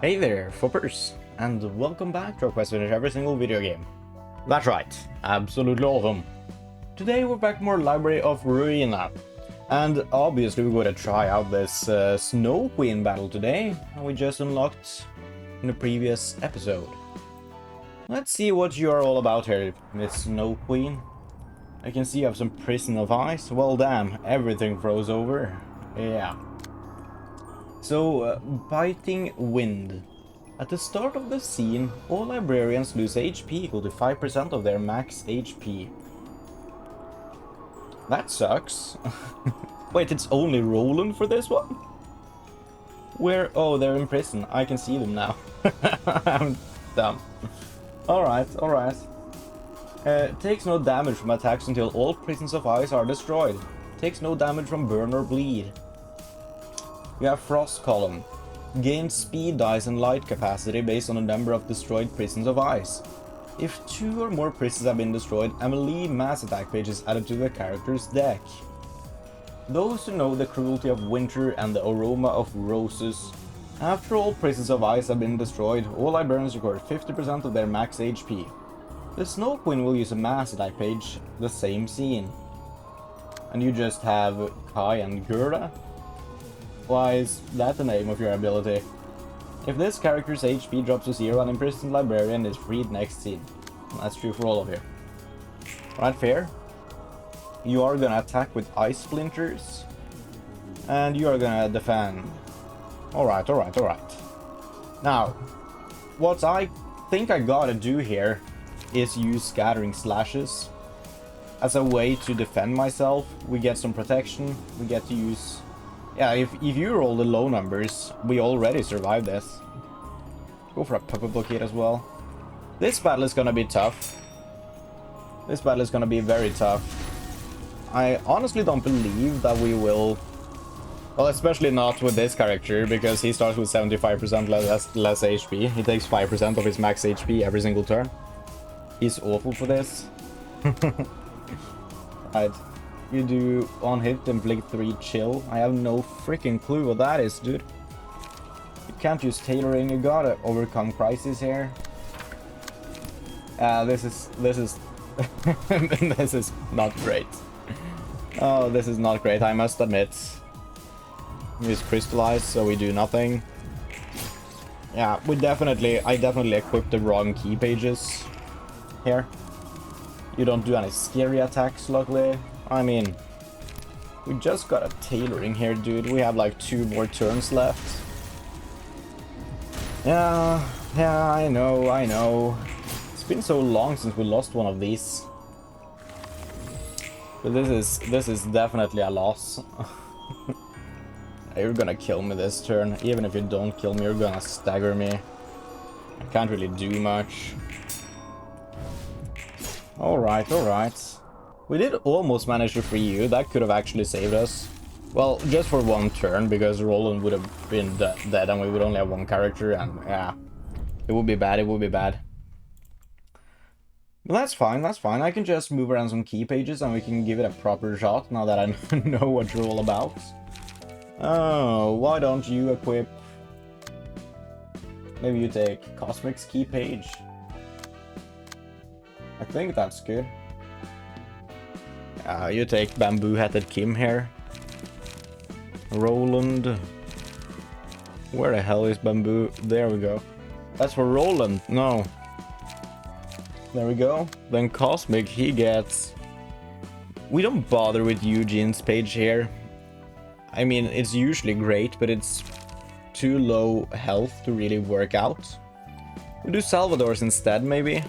Hey there, Foppers, and welcome back to our quest to finish every single video game. That's right, absolutely all of them. Today we're back more Library of Ruina, and obviously we're going to try out this Snow Queen battle today, we just unlocked in the previous episode. Let's see what you are all about here, Miss Snow Queen. I can see you have some prison of ice. Well damn, everything froze over. Yeah. So, biting wind. At the start of the scene, all librarians lose HP equal to 5% of their max HP. That sucks. Wait, it's only Roland for this one? Where? Oh, they're in prison. I can see them now. I'm dumb. Alright, alright. Takes no damage from attacks until all prisons of ice are destroyed. Takes no damage from burn or bleed. We have Frost Column. Gains speed dice and light capacity based on the number of destroyed prisons of ice. If 2 or more prisons have been destroyed, a melee mass attack page is added to the character's deck. Those who know the cruelty of winter and the aroma of roses. After all prisons of ice have been destroyed, all librarians record 50% of their max HP. The Snow Queen will use a mass attack page, the same scene. And you just have Kai and Gerda? Why is that the name of your ability? If this character's HP drops to 0, an imprisoned librarian is freed next scene. That's true for all of you. Right, fair? You are gonna attack with ice splinters. And you are gonna defend. Alright, alright, alright. Now, what I think I gotta do here is use Scattering Slashes. As a way to defend myself, we get some protection, we get to use... Yeah, if you roll the low numbers, we already survived this. Go for a puppet blockade as well. This battle is gonna be tough. This battle is gonna be very tough. I honestly don't believe that we will... Well, especially not with this character, because he starts with 75% less HP. He takes 5% of his max HP every single turn. He's awful for this. Right. You do 1 hit, inflict 3 chill. I have no freaking clue what that is, dude. You can't use tailoring, you gotta overcome crisis here. This is this is not great. Oh, this is not great, I must admit. Use crystallize, so we do nothing. Yeah, I definitely equipped the wrong key pages here. You don't do any scary attacks, luckily. I mean, we just got a tailoring here, dude. We have like 2 more turns left. Yeah, I know. It's been so long since we lost one of these. But this is definitely a loss. You're gonna kill me this turn. Even if you don't kill me, you're gonna stagger me. I can't really do much. Alright, alright. We did almost manage to free you. That could have actually saved us. Well, just for 1 turn, because Roland would have been dead and we would only have 1 character, and yeah. It would be bad, it would be bad. But that's fine, that's fine. I can just move around some key pages and we can give it a proper shot now that I know what you're all about. Oh, why don't you equip... Maybe you take Cosmic's key page. I think that's good. You take Bamboo-Hatted Kim here. Roland. Where the hell is Bamboo? There we go. That's for Roland. No. There we go. Then Cosmic, he gets... We don't bother with Eugene's page here. I mean, it's usually great, but it's too low health to really work out. We'll do Salvador's instead, maybe.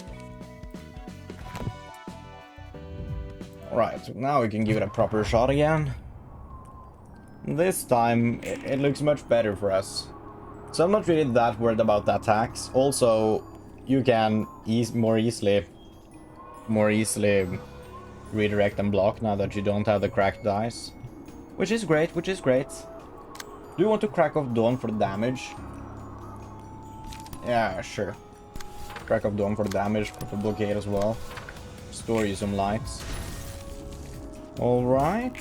Right, now we can give it a proper shot again. This time, it looks much better for us. So I'm not really that worried about the attacks. Also, you can more easily redirect and block now that you don't have the cracked dice. Which is great, which is great. Do you want to crack off Dawn for the damage? Yeah, sure. Crack off Dawn for the damage, for blockade as well. Store you some lights. Alright.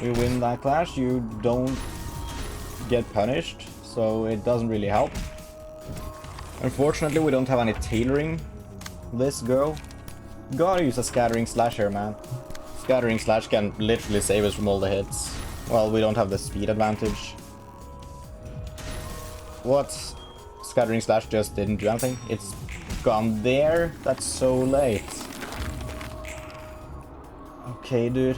We win that clash. You don't get punished, so it doesn't really help. Unfortunately, we don't have any tailoring this go. Gotta use a scattering slash here, man. Scattering slash can literally save us from all the hits. Well, we don't have the speed advantage. What? Scattering slash just didn't do anything? It's gone there? That's so late. Okay, dude.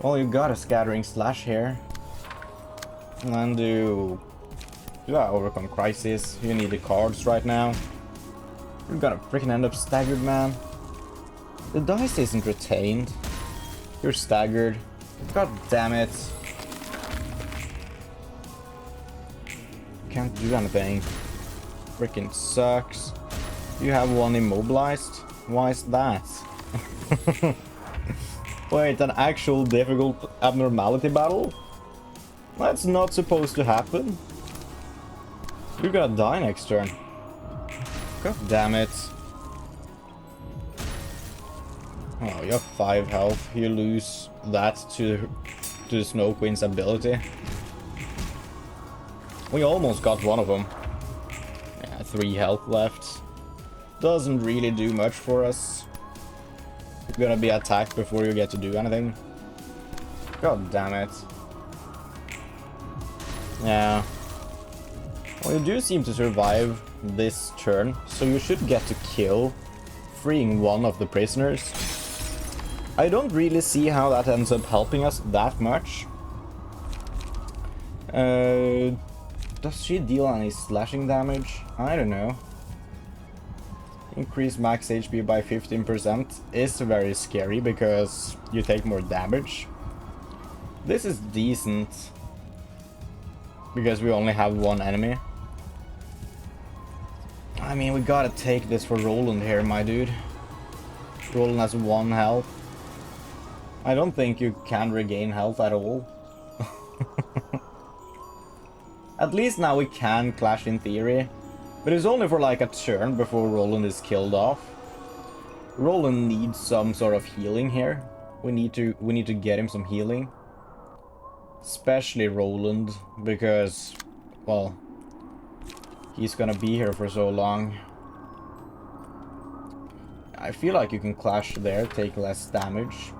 Well, you got a scattering slash here. And then do I overcome crisis? You need the cards right now. You're gonna freaking end up staggered, man. The dice isn't retained. You're staggered. God damn it. Can't do anything. Freaking sucks. You have one immobilized? Why is that? Wait, an actual difficult abnormality battle? That's not supposed to happen. You're gonna die next turn. God damn it. Oh, you have 5 health. You lose that to the Snow Queen's ability. We almost got one of them. Yeah, 3 health left. Doesn't really do much for us. You're gonna be attacked before you get to do anything. God damn it. Yeah. Well, you do seem to survive this turn, so you should get to kill, freeing one of the prisoners. I don't really see how that ends up helping us that much. Does she deal any slashing damage? I don't know. Increase max HP by 15% is very scary because you take more damage. This is decent because we only have one enemy. I mean, we gotta take this for Roland here, my dude. Roland has 1 health. I don't think you can regain health at all. At least now we can clash in theory. But it's only for like a turn before Roland is killed off. Roland needs some sort of healing here. We need to get him some healing. Especially Roland, because, well, he's gonna be here for so long. I feel like you can clash there, take less damage.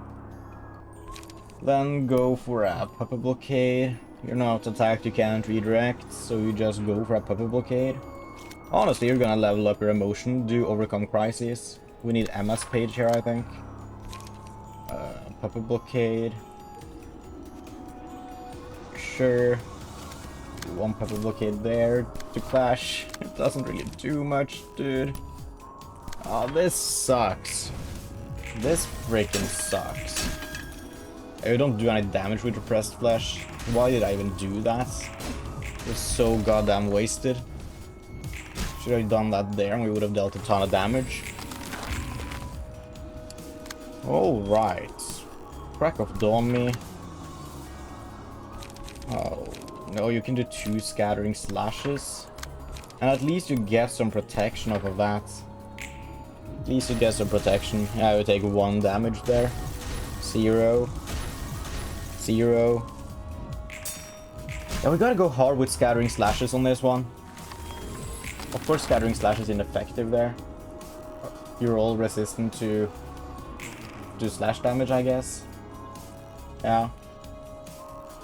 Then go for a puppet blockade. You're not attacked, you can't redirect, so you just go for a puppet blockade. Honestly, you're gonna level up your emotion, do overcome crises. We need Emma's page here, I think. Puppet blockade. Sure. Do 1 puppet blockade there to clash. It doesn't really do much, dude. Oh, this sucks. This freaking sucks. I don't do any damage with repressed flesh. Why did I even do that? It was so goddamn wasted. Should have done that there and we would have dealt a ton of damage. Alright. Crack of Dawn me. Oh, no, you can do 2 scattering slashes. And at least you get some protection off of that. At least you get some protection. Yeah, I would take 1 damage there. 0. 0. Yeah, we gotta go hard with scattering slashes on this one. Of course, scattering slash is ineffective there. You're all resistant to slash damage, I guess. Yeah.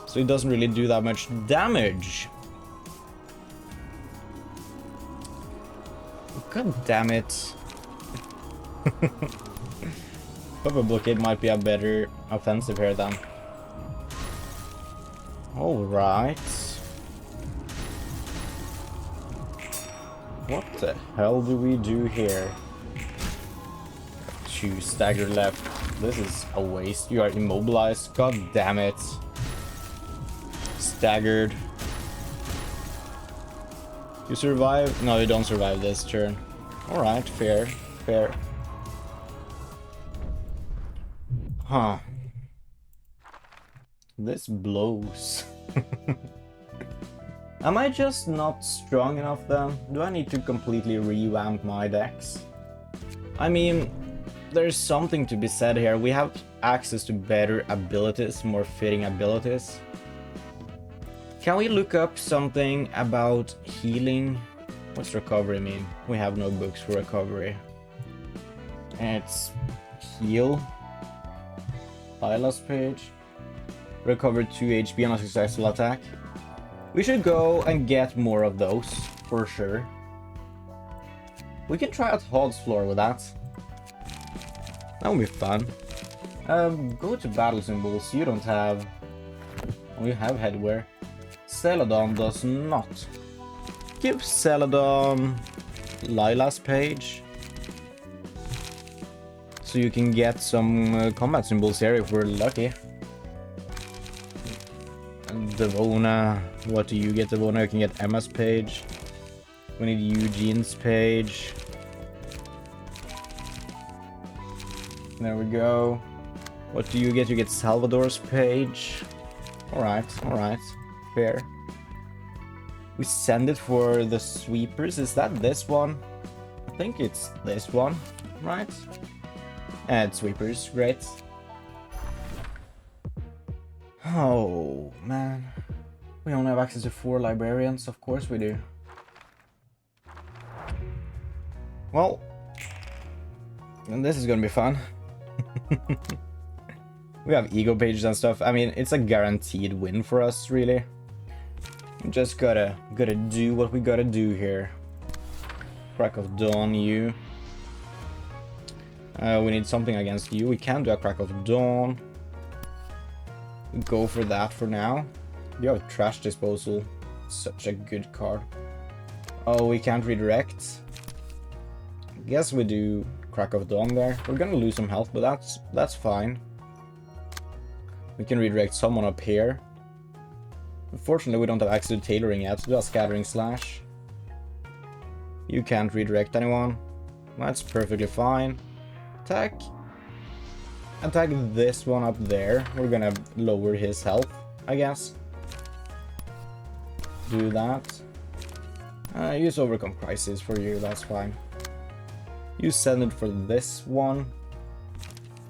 So it doesn't really do that much damage. God damn it. Puppet blockade might be a better offensive here then. Alright. What the hell do we do here? 2 stagger left. This is a waste. You are immobilized. God damn it. Staggered. You survive? No, you don't survive this turn. Alright, fair. Fair. Huh. This blows. Am I just not strong enough then? Do I need to completely revamp my decks? I mean, there's something to be said here. We have access to better abilities, more fitting abilities. Can we look up something about healing What's recovery mean? We have no books for recovery. It's heal. Lila's page. Recover 2 HP on a successful attack. We should go and get more of those, for sure. We can try out Hod's floor with that. That would be fun. Go to battle symbols. You don't have... Oh, you have headwear. Celadon does not. Give Celadon Lila's page. So you can get some combat symbols here if we're lucky. And Devona, what do you get, Devona? You can get Emma's page. We need Eugene's page. There we go. What do you get? You get Salvador's page. Alright, alright. Fair. We send it for the sweepers. Is that this one? I think it's this one, right? And sweepers, great. Oh, man. We only have access to 4 librarians, of course we do. Well, and this is gonna be fun. We have ego pages and stuff. I mean, it's a guaranteed win for us, really. Just gotta do what we gotta do here. Crack of Dawn, you. We need something against you. We can do a Crack of Dawn. Go for that for now. You have Trash Disposal. Such a good card. Oh, we can't redirect. Guess we do Crack of Dawn there. We're gonna lose some health, but that's fine. We can redirect someone up here. Unfortunately, we don't have access to tailoring yet, so just Scattering Slash. You can't redirect anyone. That's perfectly fine. Attack. Attack this one up there. We're gonna lower his health, I guess. Do that. Use Overcome Crisis for you, that's fine. You send it for this one.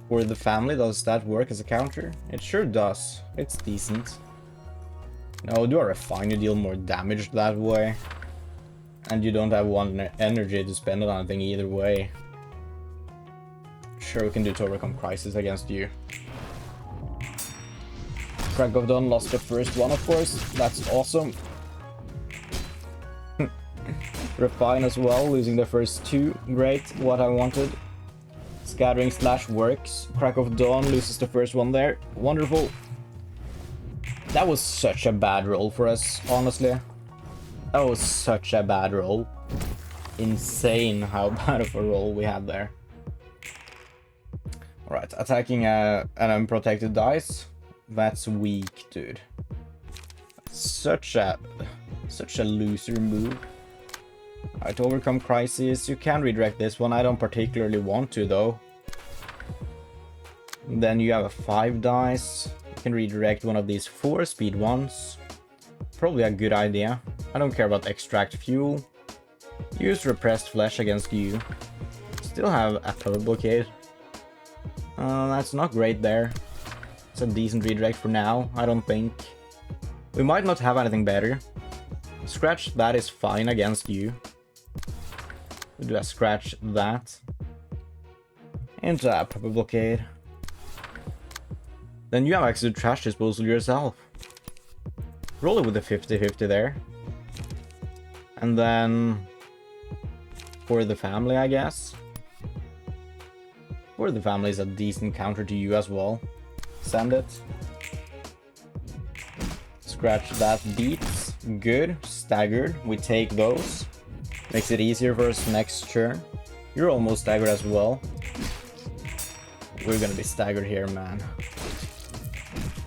For the family, does that work as a counter? It sure does. It's decent. No, do a refine, you deal more damage that way. And you don't have 1 energy to spend on anything either way. Sure, we can do to Overcome Crisis against you. Crack of Dawn lost the first one, of course. That's awesome. Refine as well, losing the first 2. Great, what I wanted. Scattering Slash works. Crack of Dawn loses the first one there. Wonderful. That was such a bad roll for us, honestly. That was such a bad roll. Insane how bad of a roll we had there. Alright, attacking an unprotected dice. That's weak, dude. Such a loser move. Alright, Overcome Crisis. You can redirect this one. I don't particularly want to, though. Then you have a 5 dice. You can redirect one of these 4 speed ones. Probably a good idea. I don't care about Extract Fuel. Use Repressed Flesh against you. Still have a Pebble Blockade. That's not great there. It's a decent redirect for now, I don't think. We might not have anything better. Scratch that is fine against you. We'll do a scratch that. Into a Pebble Blockade. Then you have access to Trash Disposal yourself. Roll it with a 50-50 there. And then... for the family, I guess. For the family is a decent counter to you as well. Send it. Scratch that beats. Good. Staggered. We take those. Makes it easier for us next turn. You're almost staggered as well. We're gonna be staggered here, man.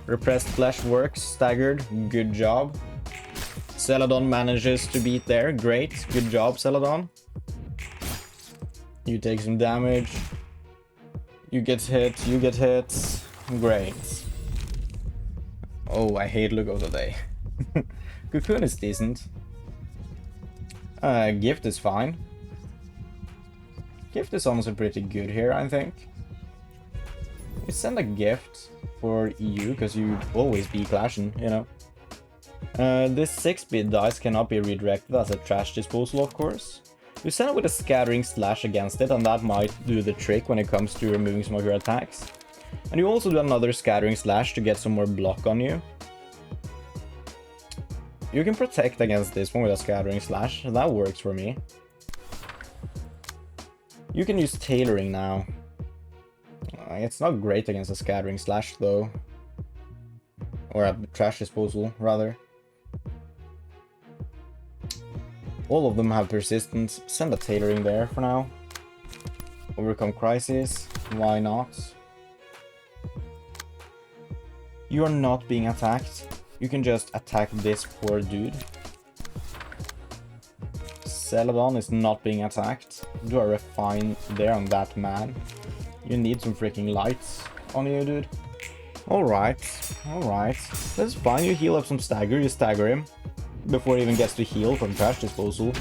Repressed Flesh works. Staggered. Good job. Celadon manages to beat there. Great. Good job, Celadon. You take some damage. You get hit. You get hit. Great. Oh, I hate Lugo today. Cocoon is decent. Gift is fine. Gift is honestly pretty good here, I think. We send a gift for you, because you always be clashing, you know. This 6-speed dice cannot be redirected as a trash disposal, of course. You send it with a scattering slash against it, and that might do the trick when it comes to removing some of your attacks. And you also do another scattering slash to get some more block on you. You can protect against this one with a scattering slash, that works for me. You can use tailoring now. It's not great against a scattering slash though. Or a trash disposal, rather. All of them have persistence. Send a tailoring there for now. Overcome crisis. Why not? You are not being attacked. You can just attack this poor dude. Celadon is not being attacked. Do a refine there on that man. You need some freaking lights on you, dude. Alright, alright. That's fine. You heal up some stagger. You stagger him before he even gets to heal from trash disposal.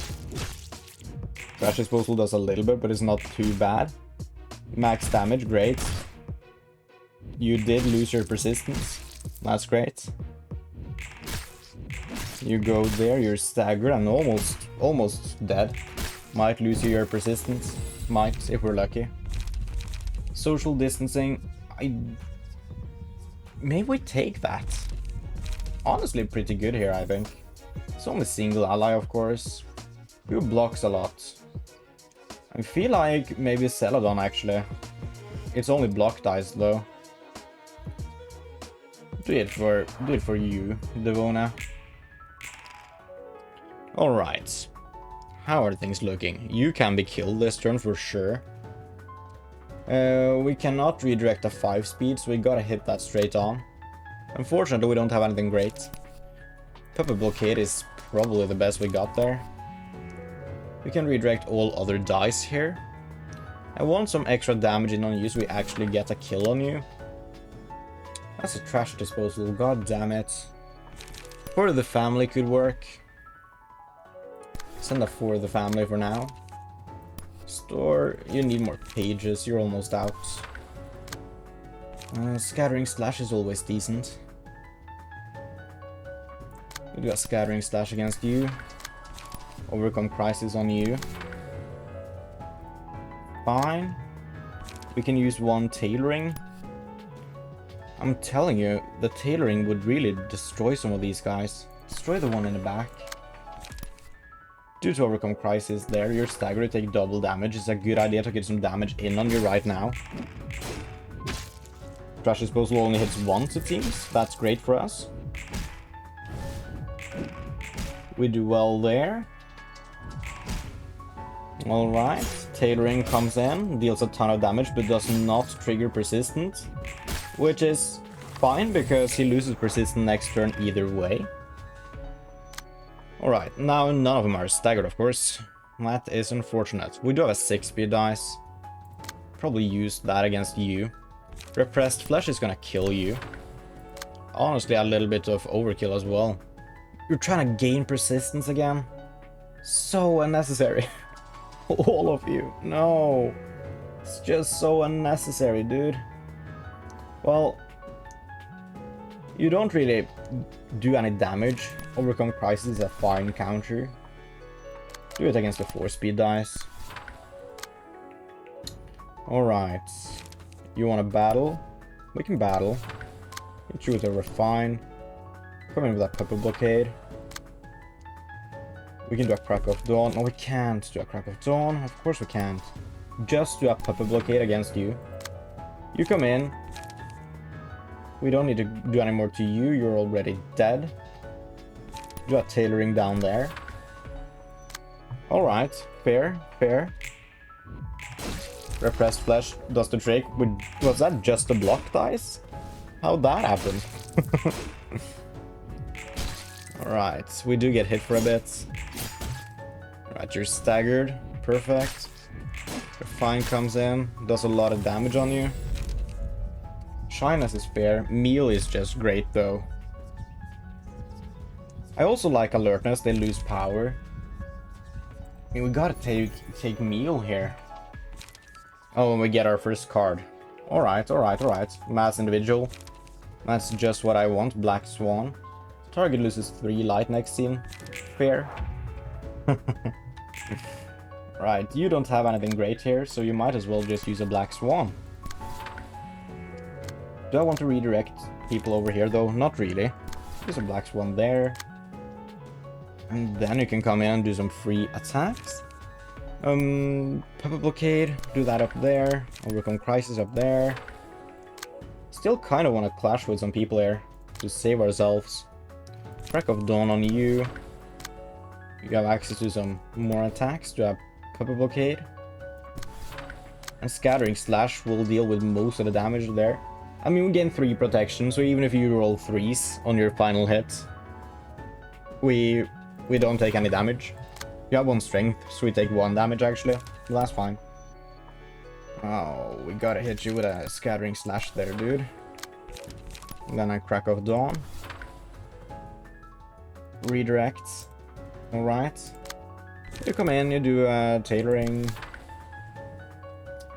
Trash disposal does a little bit, but it's not too bad. Max damage, great. You did lose your persistence. That's great. You go there, you're staggered and almost dead. Might lose your persistence. Might, if we're lucky. Social distancing. Maybe we take that. Honestly, pretty good here, I think. It's only single ally, of course. Who blocks a lot? I feel like maybe Celadon, actually. It's only block dice, though. Do it for you, Devona. Alright. How are things looking? You can be killed this turn for sure. We cannot redirect a 5-speed, so we gotta hit that straight on. Unfortunately, we don't have anything great. Puppet Blockade is probably the best we got there. We can redirect all other dice here. I want some extra damage in on you so we actually get a kill on you. That's a trash disposal, god damn it. For the family could work. Send a for the family for now. Store, you need more pages, you're almost out. Scattering slash is always decent. We do a scattering slash against you. Overcome crisis on you. Fine. We can use one tailoring. I'm telling you, the tailoring would really destroy some of these guys. Destroy the one in the back. Due to overcome crisis there, you're staggered, take double damage. It's a good idea to get some damage in on you right now. Trash disposal only hits once, it seems. That's great for us. We do well there. Alright, tailoring comes in, deals a ton of damage, but does not trigger persistent. Which is fine, because he loses persistent next turn either way. Alright, now none of them are staggered, of course. That is unfortunate. We do have a 6-speed dice. Probably use that against you. Repressed Flesh is gonna kill you. Honestly, a little bit of overkill as well. You're trying to gain persistence again? So unnecessary. All of you. No. It's just so unnecessary, dude. Well, you don't really do any damage. Overcome crisis is a fine counter. Do it against the 4-speed dice. Alright. You want to battle? We can battle. Hit you with a refine. Come in with a puppet blockade. We can do a crack of dawn. No, we can't do a crack of dawn. Of course we can't. Just do a puppet blockade against you. You come in. We don't need to do any more to you. You're already dead. Do a tailoring down there. Alright. Fair. Fair. Repressed Flesh does the trick. Was that just a block dice? How'd that happen? Alright. We do get hit for a bit. Alright, you're staggered. Perfect. Refine comes in. Does a lot of damage on you. Shyness is fair. Meal is just great though. I also like alertness. They lose power. I mean, we gotta take meal here. Oh, and we get our first card. Alright, alright, alright. Mass individual. That's just what I want. Black Swan. Target loses 3 light next scene. Fair. Right, you don't have anything great here, so you might as well just use a Black Swan. Do I want to redirect people over here though? Not really. There's a Black Swan there. And then you can come in and do some free attacks. Puppet Blockade, do that up there. Overcome Crisis up there. Still kind of want to clash with some people here to save ourselves. Crack of Dawn on you. You have access to some more attacks. Do have Puppet Blockade. And Scattering Slash will deal with most of the damage there. I mean, we gain 3 protection, so even if you roll 3s on your final hit, we don't take any damage. You have 1 strength, so we take 1 damage actually. That's fine. Oh, we gotta hit you with a Scattering Slash there, dude. And then I Crack of Dawn. Redirects. Alright. You come in, you do tailoring.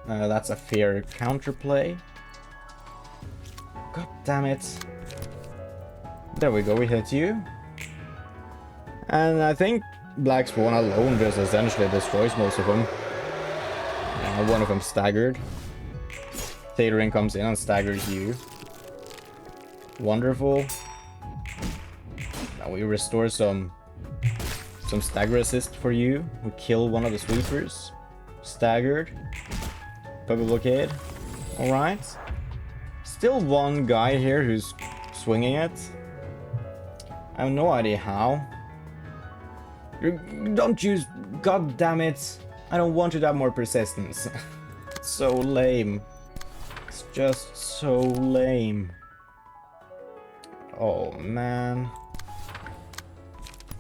That's a fair counterplay. God damn it. There we go, we hit you. And I think Black Swan alone just essentially destroys most of them. One of them staggered. Tailoring comes in and staggers you. Wonderful. Now we restore some stagger assist for you. We kill one of the sweepers. Staggered. Puppet Blockade. Alright. Still one guy here who's swinging it. I have no idea how. Don't use... God damn it. I don't want you to have more persistence. It's so lame. It's just so lame. Oh, man.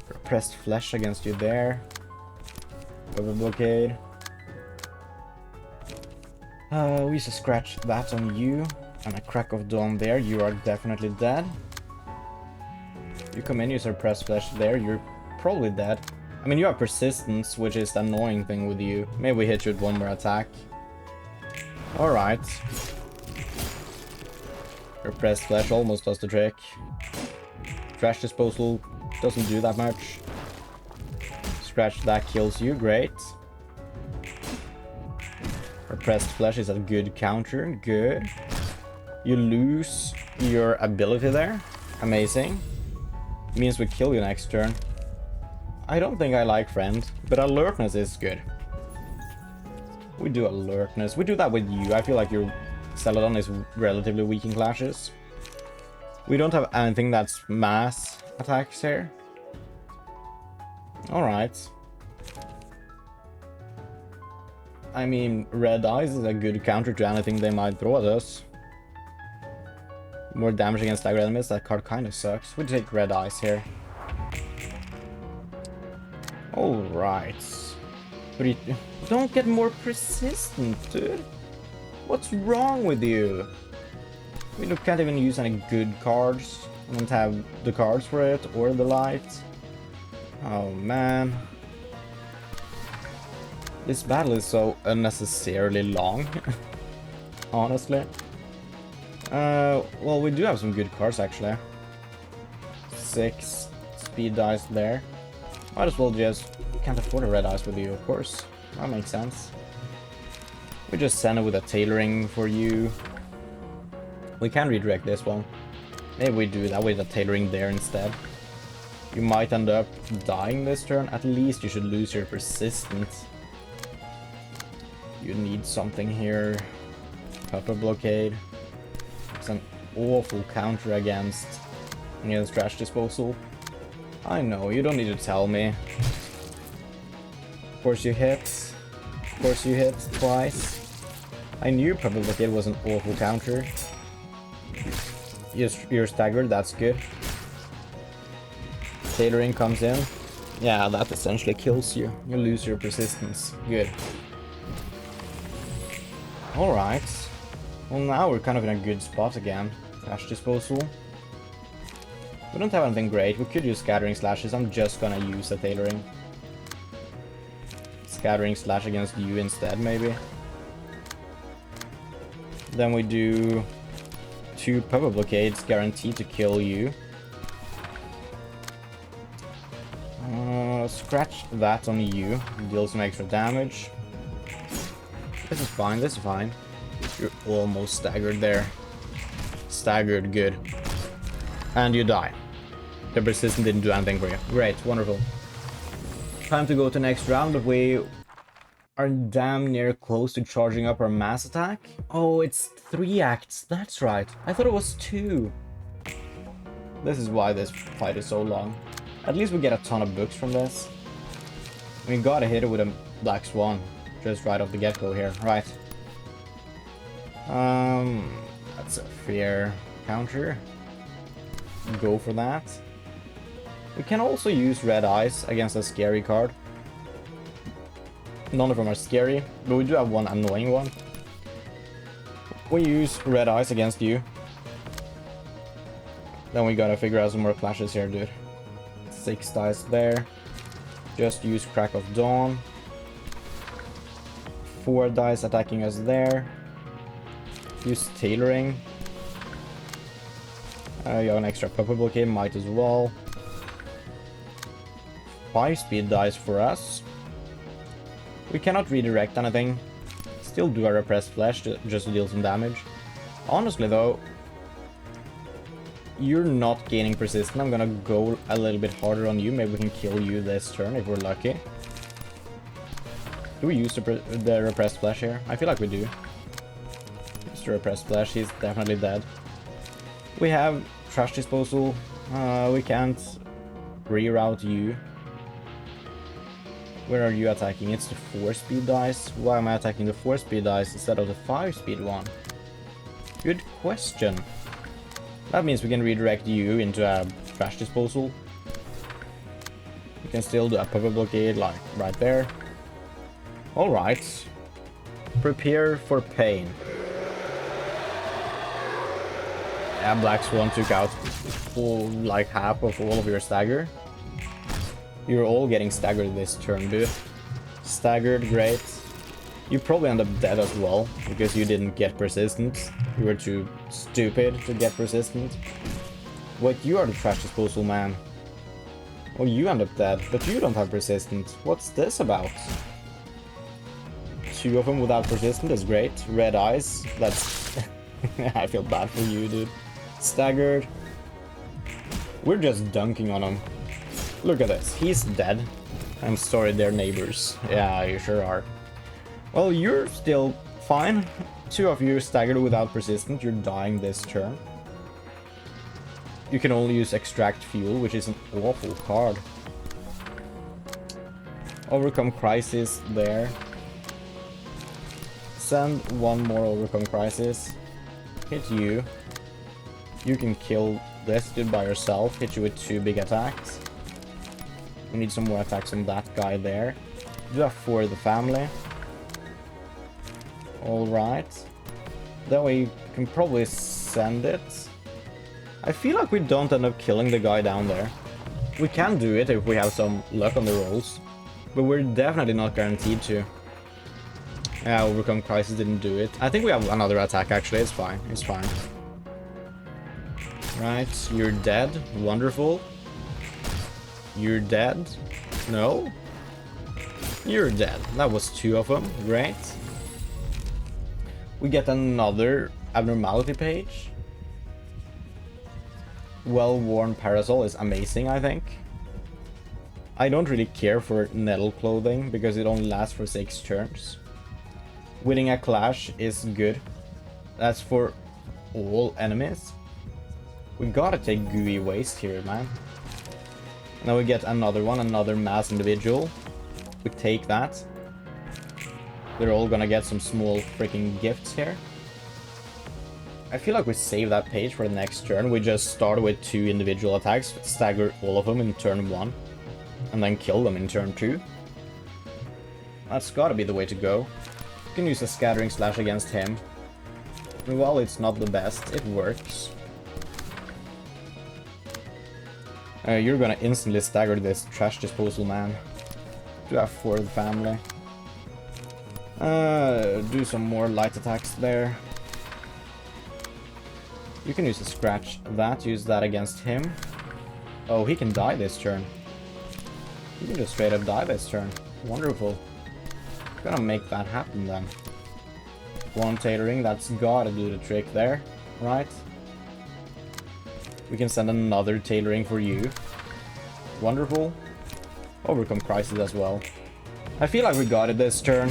Repressed Flesh against you there. Puppet Blockade. We used to scratch that on you. And a Crack of Dawn there. You are definitely dead. You come in, use Repressed Flesh there. You're probably dead. I mean, you have persistence, which is the annoying thing with you. Maybe we hit you with 1 more attack. Alright. Repressed Flesh almost does the trick. Trash Disposal doesn't do that much. Scratch that kills you, great. Repressed Flesh is a good counter, good. You lose your ability there, amazing. Means we kill you next turn. I don't think I like Friend, but Alertness is good. We do Alertness. We do that with you. I feel like your Celadon is relatively weak in clashes. We don't have anything that's mass attacks here. Alright. I mean, Red Eyes is a good counter to anything they might throw at us. More damage against stagger enemies. That card kind of sucks. We take Red Eyes here. Alright. But you don't get more persistent, dude. What's wrong with you? We can't even use any good cards. I don't have the cards for it or the light. Oh man. This battle is so unnecessarily long. Honestly. Well, we do have some good cards actually. 6 speed dice there. Might as well just... Can't afford a red eyes with you, of course. That makes sense. We just send it with a tailoring for you. We can redirect this one. Maybe we do that with a tailoring there instead. You might end up dying this turn. At least you should lose your persistence. You need something here. Puppet Blockade. It's an awful counter against Trash Disposal. I know, you don't need to tell me. Of course you hit. Of course you hit twice. I knew Puppet Blockade was an awful counter. You're staggered, that's good. Tailoring comes in. Yeah, that essentially kills you. You lose your persistence. Good. Alright. Well, now we're kind of in a good spot again. Trash Disposal. We don't have anything great. We could use Scattering Slashes. I'm just gonna use the Tailoring. Scattering Slash against you instead, maybe. Then we do 2 Puppet Blockades guaranteed to kill you. scratch that on you, deal some extra damage. This is fine, this is fine. You're almost staggered there. Staggered, good. And you die. The persistent didn't do anything for you. Great, wonderful. Time to go to next round, but we are damn near close to charging up our mass attack. Oh, it's 3 acts, that's right. I thought it was 2. This is why this fight is so long. At least we get a ton of books from this. We gotta hit it with a Black Swan. Just right off the get-go here. Right. That's a fair counter. Go for that. We can also use Red Eyes against a scary card. None of them are scary, but we do have one annoying one. We use Red Eyes against you. Then we gotta figure out some more clashes here, dude. 6 dice there. Just use Crack of Dawn. 4 dice attacking us there. Use Tailoring. You have an extra purple bouquet, might as well. 5 speed dice for us. We cannot redirect anything. Still do a repressed flesh just to deal some damage. Honestly though, you're not gaining persistent. I'm gonna go a little bit harder on you. Maybe we can kill you this turn if we're lucky. Do we use the repressed flesh here? I feel like we do. Use the repressed flesh. He's definitely dead. We have trash disposal. We can't reroute you. Where are you attacking? It's the 4 speed dice. Why am I attacking the 4 speed dice instead of the 5 speed one? Good question. That means we can redirect you into a trash disposal. We can still do a purple blockade, like right there. Alright. Prepare for pain. Yeah, Black Swan took out like half of all of your stagger. You're all getting staggered this turn, dude. Staggered, great. You probably end up dead as well, because you didn't get persistent. You were too stupid to get persistent. Wait, you are the trash disposal man. Well, you end up dead, but you don't have persistent. What's this about? 2 of them without persistent is great. Red Eyes, that's... I feel bad for you, dude. Staggered. We're just dunking on him. Look at this, he's dead. I'm sorry, they're neighbors. Yeah, you sure are. Well, you're still fine. 2 of you staggered without persistent. You're dying this turn. You can only use Extract Fuel, which is an awful card. Overcome Crisis there. Send 1 more Overcome Crisis. Hit you. You can kill this dude by yourself. Hit you with 2 big attacks. We need some more attacks on that guy there. Do that for the family. Alright. Then we can probably send it. I feel like we don't end up killing the guy down there. We can do it if we have some luck on the rolls. But we're definitely not guaranteed to. Yeah, Overcome Crisis didn't do it. I think we have another attack actually, it's fine. It's fine. Right, you're dead. Wonderful. You're dead. No? You're dead. That was 2 of them. Great. We get another abnormality page. Well-worn parasol is amazing, I think. I don't really care for nettle clothing because it only lasts for 6 turns. Winning a clash is good. That's for all enemies. We gotta take gooey waste here, man. Now we get another one, another mass individual. We take that. They're all gonna get some small freaking gifts here. I feel like we save that page for the next turn. We just start with 2 individual attacks, stagger all of them in turn 1, and then kill them in turn 2. That's gotta be the way to go. You can use a Scattering Slash against him. And while it's not the best, it works. You're gonna instantly stagger this trash disposal man. Do that for the family. Do some more light attacks there. You can use a scratch that, use that against him. Oh, he can die this turn. You can just straight up die this turn. Wonderful. Gonna make that happen then. One tailoring, that's gotta do the trick there, right? We can send another tailoring for you. Wonderful. Overcome crisis as well. I feel like we got it this turn.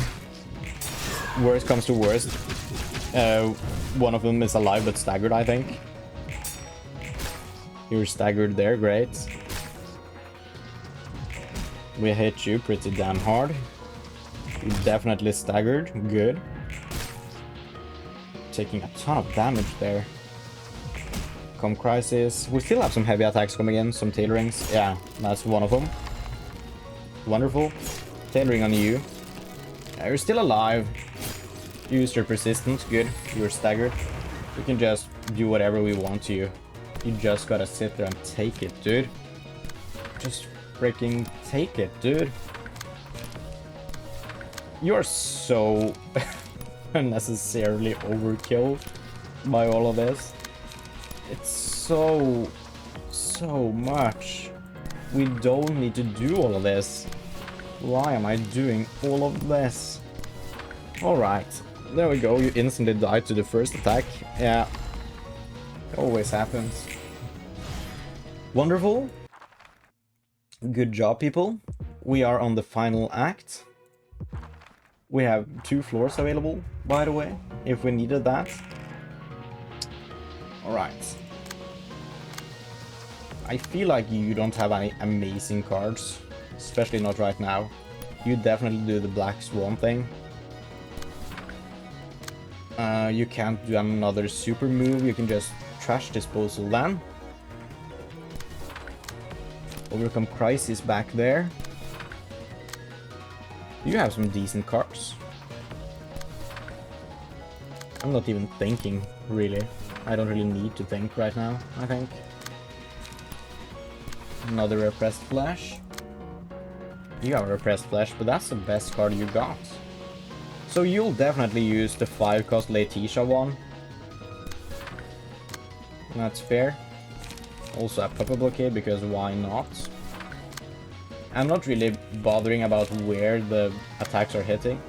Worst comes to worst. One of them is alive but staggered, I think. You're staggered there, great. We hit you pretty damn hard. You definitely staggered, good. Taking a ton of damage there. Come crisis. We still have some heavy attacks coming in, some tailorings. Yeah, that's one of them. Wonderful. Tailoring on you. Yeah, you're still alive. Use your persistence, good. You're staggered. We can just do whatever we want to you. You just gotta sit there and take it, dude. Just freaking take it, dude. You're so unnecessarily overkill by all of this. It's so much. We don't need to do all of this. Why am I doing all of this? Alright, there we go. You instantly died to the first attack. Yeah, it always happens. Wonderful. Good job, people. We are on the final act. We have 2 floors available, by the way, if we needed that. Alright. I feel like you don't have any amazing cards, especially not right now. You definitely do the Black Swan thing. You can't do another super move, you can just trash disposal then. Overcome crisis back there. You have some decent cards. I'm not even thinking, really. I don't really need to think right now, I think. Another repressed flash. You have a repressed flash, but that's the best card you got. So you'll definitely use the 5-cost Letitia one. That's fair. Also a Puppet Blockade, because why not? I'm not really bothering about where the attacks are hitting.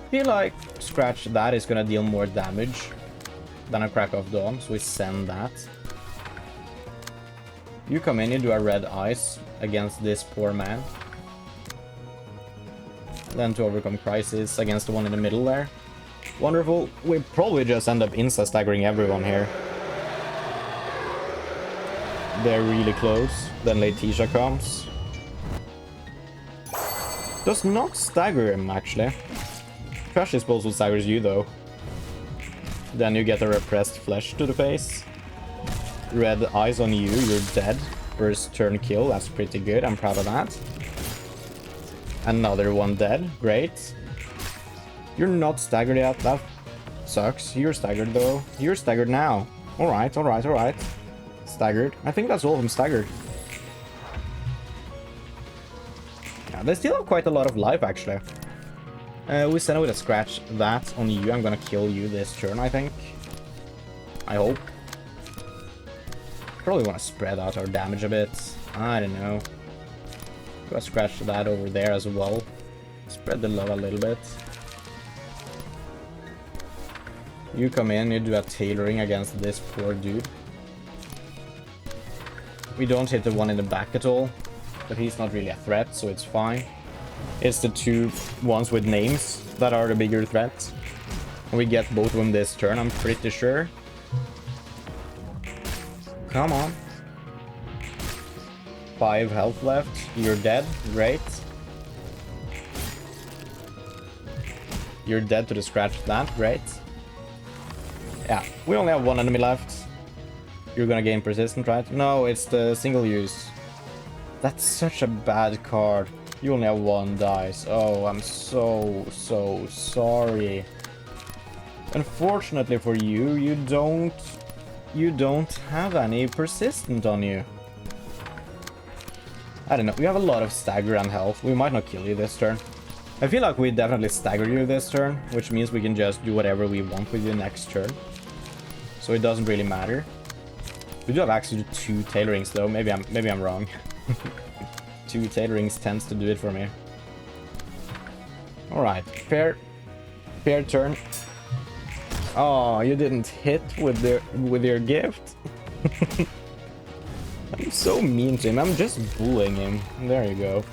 I feel like Scratch that is gonna deal more damage than a Crack of Dawn, so we send that. You come in, you do a red ice against this poor man. Then to overcome crisis against the one in the middle there. Wonderful. We probably just end up insta-staggering everyone here. They're really close. Then Letitia comes. Does not stagger him, actually. Trash disposal staggers you, though. Then you get a repressed flesh to the face. Red eyes on you, you're dead. First turn kill, that's pretty good, I'm proud of that. Another one dead, great. You're not staggered yet, that sucks. You're staggered though. You're staggered now. Alright, alright, alright. Staggered. I think that's all of them staggered. Yeah, they still have quite a lot of life, actually. We send it with a scratch that on you. I'm gonna kill you this turn, I think. I hope. Probably want to spread out our damage a bit. I don't know. Go scratch that over there as well. Spread the love a little bit. You come in, you do a tailoring against this poor dude. We don't hit the one in the back at all, but he's not really a threat, so it's fine. It's the 2 ones with names that are the bigger threats. And we get both of them this turn, I'm pretty sure. Come on. 5 health left. You're dead. Great. You're dead to the scratch that. Great. Yeah, we only have 1 enemy left. You're gonna gain persistent, right? No, it's the single use. That's such a bad card. You only have 1 dice. Oh, I'm so sorry. Unfortunately for you, you don't have any persistent on you. I don't know, we have a lot of stagger and health. We might not kill you this turn. I feel like we definitely stagger you this turn, which means we can just do whatever we want with you next turn. So it doesn't really matter. We do have access to 2 tailorings though, maybe I'm wrong. two tailorings tends to do it for me. Alright, fair turn. Oh, you didn't hit with your gift. I'm so mean to him. I'm just bullying him. There you go.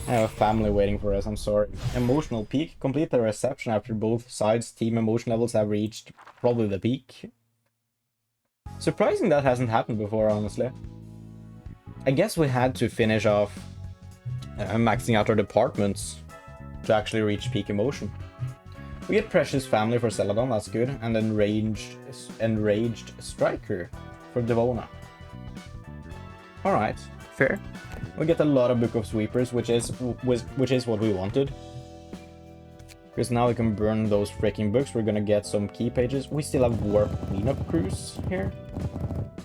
I have a family waiting for us. I'm sorry. Emotional peak. Complete the reception after both sides' team emotion levels have reached probably the peak. Surprising that hasn't happened before, honestly. I guess we had to finish off maxing out our departments to actually reach peak emotion. We get Precious Family for Celadon, that's good, and Enraged Striker for Devona. Alright, fair. We get a lot of Book of Sweepers, which is what we wanted. Because now we can burn those freaking books. We're gonna get some key pages. We still have Warp Cleanup Crews here.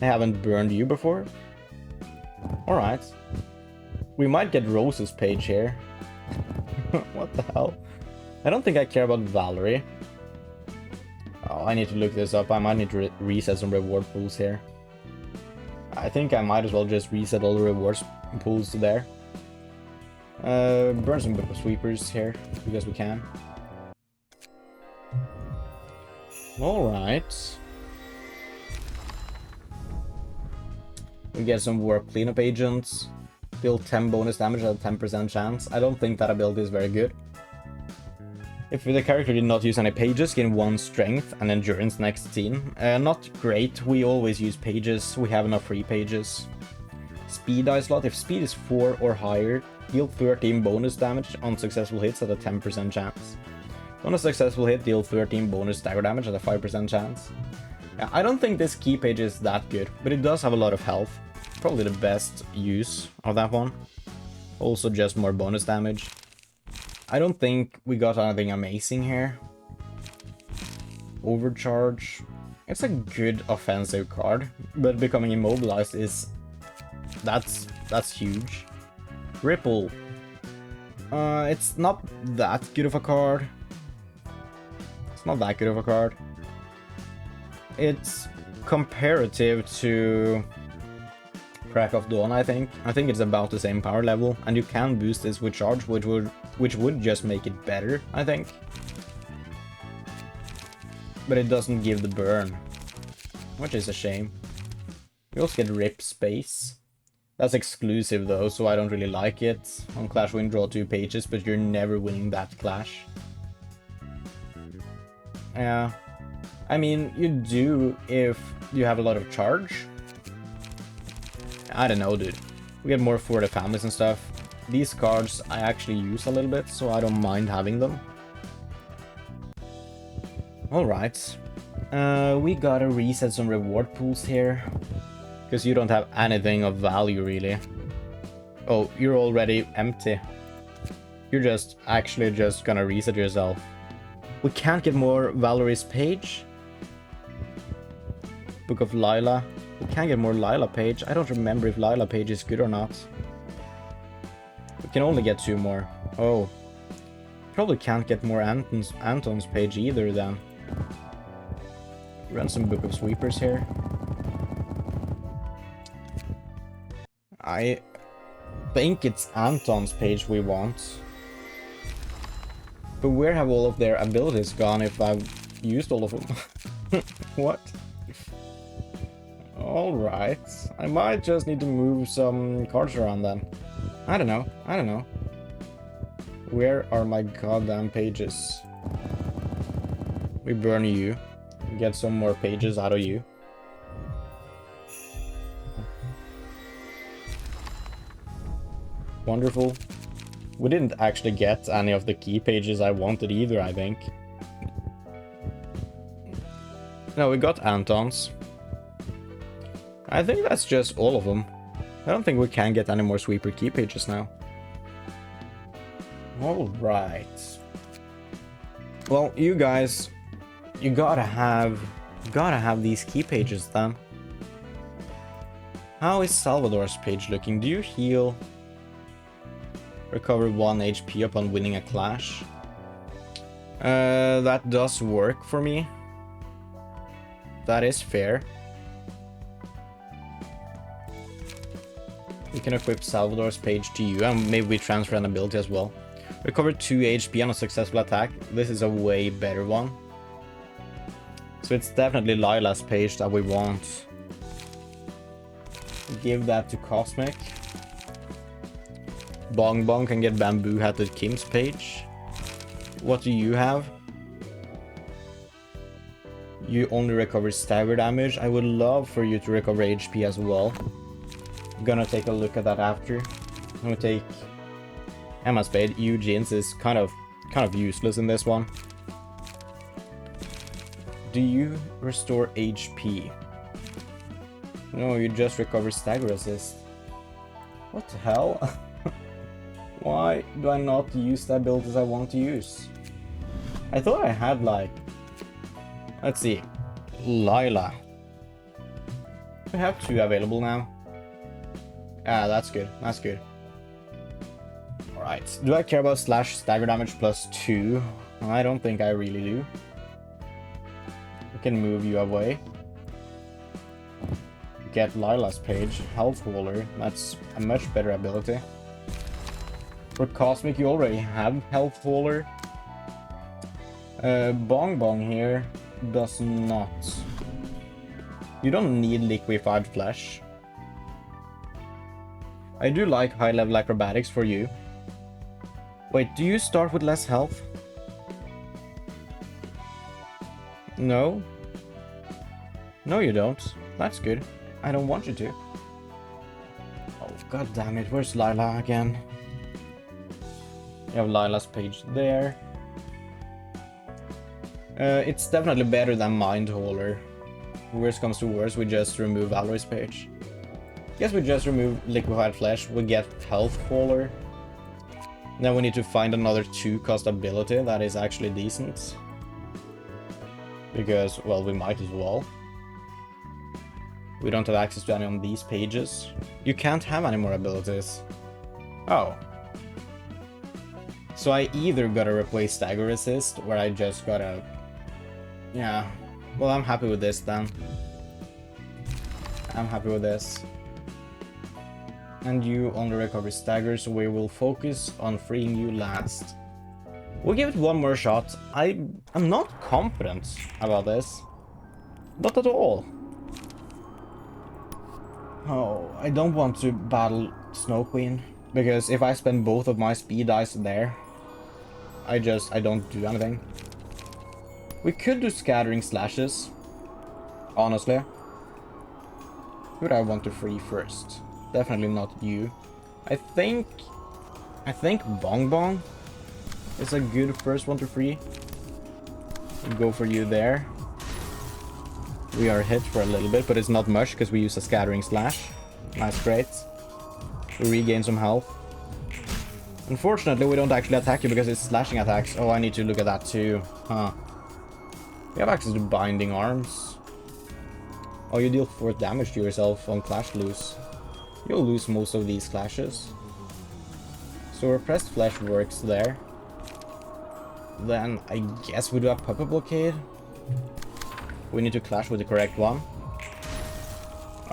I haven't burned you before. Alright. We might get Rose's page here. What the hell? I don't think I care about Valerie. Oh, I need to look this up. I might need to reset some reward pools here. I think I might as well just reset all the rewards pools to there. Burn some Book of Sweepers here, because we can. Alright. We get some Warp Cleanup Agents. Deal 10 bonus damage at a 10% chance. I don't think that ability is very good. If the character did not use any pages, gain 1 strength and endurance next scene. Not great, we always use pages, we have enough free pages. Speed die slot, if speed is 4 or higher, deal 13 bonus damage on successful hits at a 10% chance. On a successful hit, deal 13 bonus stagger damage at a 5% chance. Yeah, I don't think this key page is that good, but it does have a lot of health. Probably the best use of that one. Also just more bonus damage. I don't think we got anything amazing here. Overcharge. It's a good offensive card, but becoming immobilized is... That's huge. Ripple. It's not that good of a card. It's not that good of a card. It's comparative to Crack of Dawn, I think. I think it's about the same power level, and you can boost this with charge, which would just make it better, I think. But it doesn't give the burn, which is a shame. We also get Rip Space. That's exclusive though, so I don't really like it. On Clash Win, draw 2 pages, but you're never winning that clash. Yeah. I mean, you do if you have a lot of charge. I don't know, dude. We get more for the families and stuff. These cards I actually use a little bit, so I don't mind having them. Alright. We gotta reset some reward pools here. Because you don't have anything of value, really. Oh, you're already empty. You're just actually just gonna reset yourself. We can't get more Valerie's page. Book of Lila. We can't get more Lila page. I don't remember if Lila page is good or not. We can only get 2 more. Oh. Probably can't get more Anton's page either then. Run some Book of Sweepers here. I think it's Anton's page we want. But where have all of their abilities gone if I've used all of them? What? Alright. I might just need to move some cards around then. I don't know. I don't know. Where are my goddamn pages? We burn you. Get some more pages out of you. Wonderful. We didn't actually get any of the key pages I wanted either, I think. No, we got Anton's. I think that's just all of them. I don't think we can get any more sweeper key pages now. Alright. Well, you guys, you gotta have these key pages then. How is Salvador's page looking? Do you heal? Recover 1 HP upon winning a clash. That does work for me. That is fair. We can equip Salvador's page to you, and maybe we transfer an ability as well. Recover 2 HP on a successful attack. This is a way better one. So it's definitely Lila's page that we want. Give that to Cosmic. Bong Bong can get Bamboo Hatted Kim's page. What do you have? You only recover stagger damage. I would love for you to recover HP as well. I'm gonna take a look at that after. I'm gonna take Emma's Spade. Eugene's is kind of useless in this one. Do you restore HP? No, you just recover stagger assist. What the hell? Why do I not use the abilities I want to use? I thought I had like... Let's see. Lila. We have 2 available now. Ah, that's good. That's good. Alright. Do I care about slash stagger damage plus 2? I don't think I really do. We can move you away. Get Lila's page. Health Waller. That's a much better ability. For Cosmic, you already have Health Waller. Bong Bong here does not. You don't need liquefied flesh. I do like high level acrobatics for you. Wait, do you start with less health? No? No, you don't. That's good. I don't want you to. Oh, god damn it. Where's Lila again? You have Lila's page there. It's definitely better than Mind Hauler. Worst comes to worst, we just remove Valery's page. Guess we just remove Liquefied Flesh, we get Health Hauler. Then we need to find another 2-cost ability that is actually decent. Because, well, we might as well. We don't have access to any on these pages. You can't have any more abilities. Oh. So I either gotta replace Stagger Resist, or I just gotta... Yeah. Well, I'm happy with this then. I'm happy with this. And you only recover Stagger, so we will focus on freeing you last. We'll give it one more shot. I'm not confident about this. Not at all. Oh, I don't want to battle Snow Queen. Because if I spend both of my speed dice there, I don't do anything. We could do Scattering Slashes. Honestly. Who do I want to free first? Definitely not you. I think Bong Bong is a good first one to free. We'll go for you there. We are hit for a little bit, but it's not much because we use a Scattering Slash. That's great. We regain some health. Unfortunately, we don't actually attack you because it's slashing attacks. Oh, I need to look at that too. Huh. We have access to Binding Arms. Oh, you deal 4 damage to yourself on Clash Loose. You'll lose most of these clashes. So Repressed Flesh works there. Then I guess we do a Puppet Blockade. We need to clash with the correct one.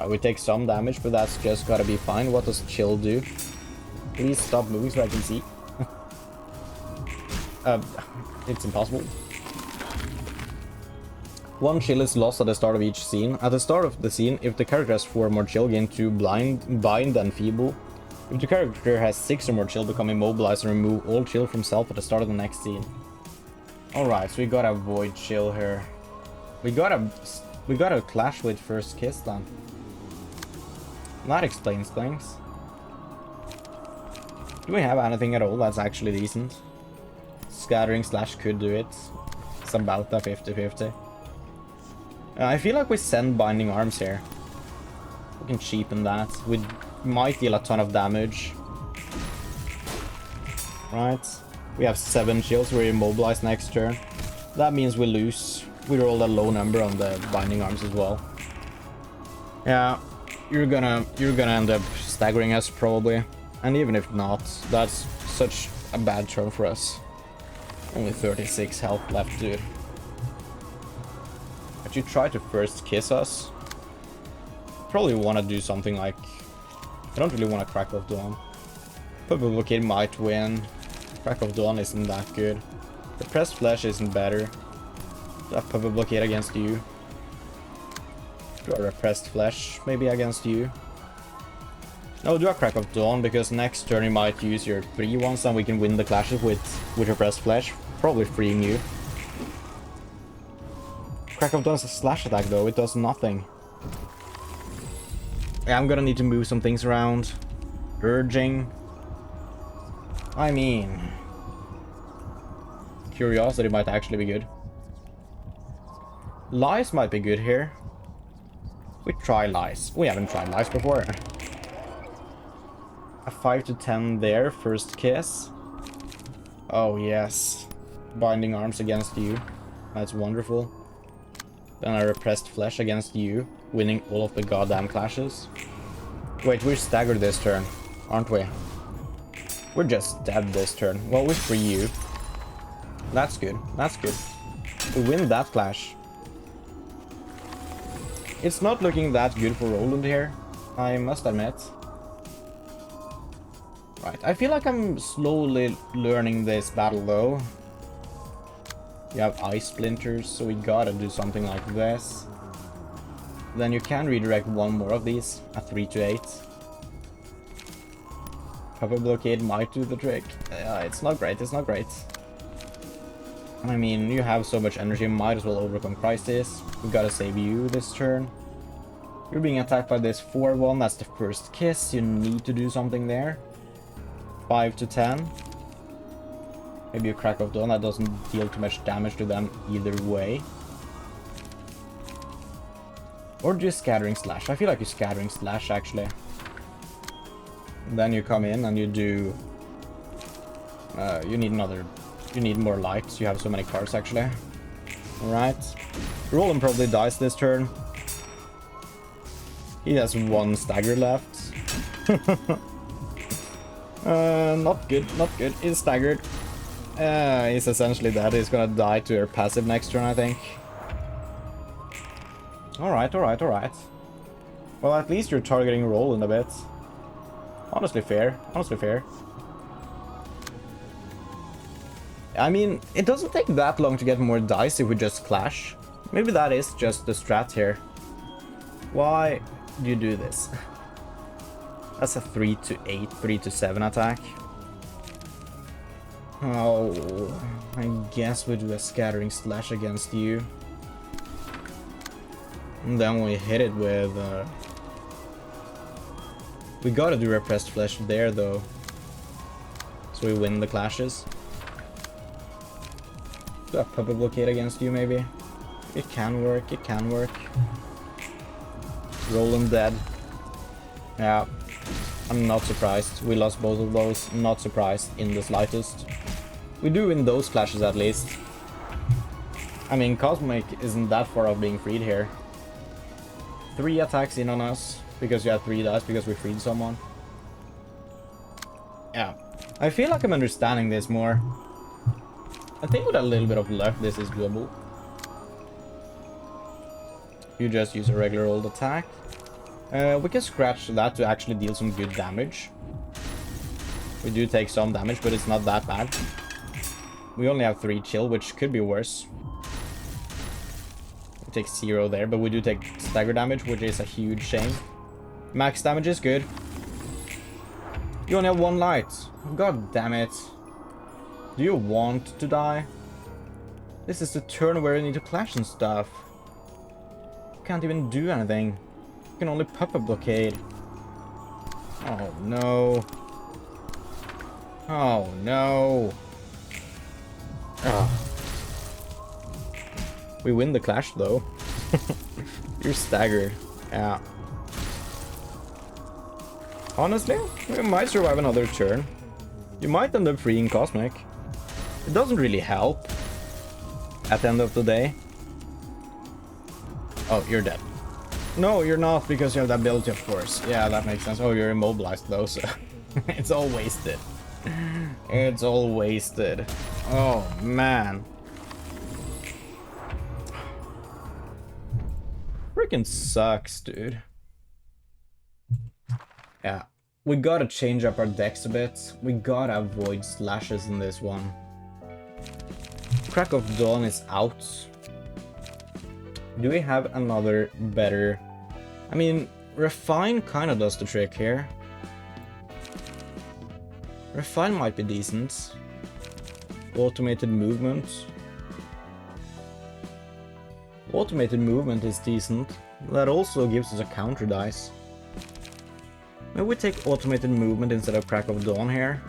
We take some damage, but that's just gotta be fine. What does Chill do? Please stop moving so I can see. It's impossible. 1 chill is lost at the start of each scene. At the start of the scene, if the character has 4 more chill, gain 2 bind and feeble. If the character has 6 or more chill, become immobilized and remove all chill from self at the start of the next scene. Alright, so we gotta avoid chill here. We gotta clash with First Kiss then. That explains things. Do we have anything at all that's actually decent? Scattering Slash could do it. It's about a 50-50. I feel like we send Binding Arms here. We can cheapen that. We might deal a ton of damage. Right. We have 7 chills. We're immobilized next turn. That means we lose. We rolled a low number on the Binding Arms as well. Yeah, you're gonna end up staggering us probably. And even if not, that's such a bad turn for us. Only 36 health left, dude. But you try to First Kiss us. Probably want to do something like I don't really want to Crack of Dawn. Puppet Blockade might win. Crack of Dawn isn't that good. Repressed Flesh isn't better. Do I Puppet Blockade against you? Do I Repressed Flesh maybe against you? No, do a Crack of Dawn, because next turn you might use your 3-1s and we can win the clashes with Repressed Flesh. Probably freeing you. Crack of Dawn is a slash attack though, it does nothing. Yeah, I'm gonna need to move some things around. Urging. I mean... Curiosity might actually be good. Lies might be good here. We try Lies. We haven't tried Lies before. A 5 to 10 there, first kiss. Oh yes. Binding Arms against you. That's wonderful. Then a Repressed Flesh against you, winning all of the goddamn clashes. Wait, we're staggered this turn, aren't we? We're just dead this turn. Well, we free you. That's good, that's good. We win that clash. It's not looking that good for Roland here, I must admit. Right, I feel like I'm slowly learning this battle though. You have Ice Splinters, so we gotta do something like this. Then you can redirect one more of these, a 3 to 8. Puppet Blockade might do the trick. It's not great, it's not great. I mean, you have so much energy, might as well overcome Crisis. We gotta save you this turn. You're being attacked by this 4-1, that's the first kiss, you need to do something there. 5 to 10. Maybe a Crack of Dawn, that doesn't deal too much damage to them either way. Or just Scattering Slash. I feel like you're Scattering Slash actually. And then you come in and you do... you need more lights, you have so many cards actually. Alright. Roland probably dies this turn. He has 1 stagger left. Not good, not good. He's staggered. He's essentially dead. He's gonna die to her passive next turn, I think. Alright, alright, alright. Well, at least you're targeting Roland a bit. Honestly fair, honestly fair. I mean, it doesn't take that long to get more dice if we just clash. Maybe that is just the strat here. Why do you do this? That's a 3 to 8, 3 to 7 attack. Oh, I guess we do a Scattering Slash against you. And then we hit it with... We gotta do Repressed Flesh there though. So we win the clashes. Do a Puppet Blockade against you maybe? It can work, it can work. Roland dead. Yeah. I'm not surprised. We lost both of those. Not surprised in the slightest. We do win those clashes at least. I mean, Cosmic isn't that far off being freed here. 3 attacks in on us because you had 3 dice because we freed someone. Yeah. I feel like I'm understanding this more. I think with a little bit of luck this is doable. You just use a regular old attack. We can scratch that to actually deal some good damage. We do take some damage, but it's not that bad. We only have 3 chill, which could be worse. We take 0 there, but we do take stagger damage, which is a huge shame. Max damage is good. You only have 1 light. God damn it. Do you want to die? This is the turn where you need to clash and stuff. You can't even do anything. You can only Puppet Blockade. Oh no. Oh no. Ugh. We win the clash though. You're staggered. Yeah. Honestly, we might survive another turn. You might end up freeing Cosmic. It doesn't really help at the end of the day. Oh, you're dead. No, you're not, because you have the ability, of course. Yeah, that makes sense. Oh, you're immobilized though, so it's all wasted. It's all wasted. Oh, man. Freaking sucks, dude. Yeah. We gotta change up our decks a bit. We gotta avoid slashes in this one. Crack of Dawn is out. Do we have another better... I mean, Refine kinda does the trick here. Refine might be decent. Automated movement. Automated movement is decent. That also gives us a counter dice. Maybe we take automated movement instead of Crack of Dawn here.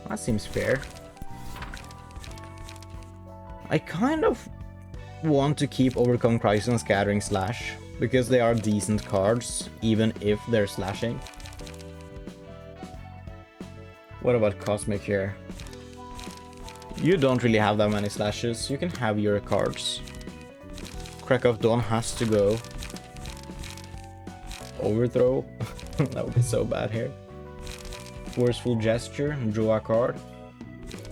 That seems fair. I kind of want to keep Overcome Crisis and Scattering Slash, because they are decent cards, even if they're slashing. What about Cosmic here? You don't really have that many slashes, you can have your cards. Crack of Dawn has to go. Overthrow? That would be so bad here. Forceful Gesture, draw a card.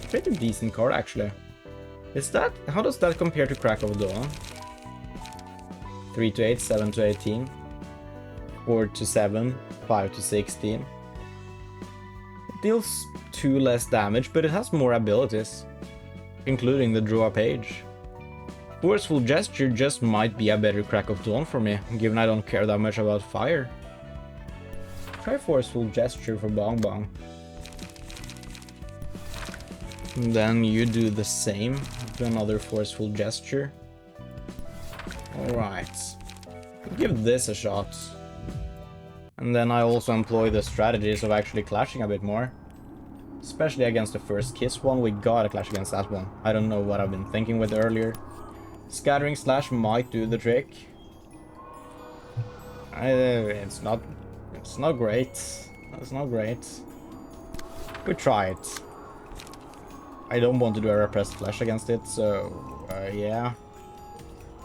Pretty decent card actually. Is that... how does that compare to Crack of Dawn? 3 to 8, 7 to 18. 4 to 7, 5 to 16. It deals 2 less damage, but it has more abilities. Including the draw a page. Forceful Gesture just might be a better Crack of Dawn for me, given I don't care that much about fire. Try Forceful Gesture for Bong Bong. And then you do the same, do another Forceful Gesture. Alright. Give this a shot. And then I also employ the strategies of actually clashing a bit more. Especially against the first Kiss one, we gotta clash against that one. I don't know what I've been thinking with earlier. Scattering Slash might do the trick. It's not great. It's not great. We try it. I don't want to do a Repressed Flesh against it, so yeah.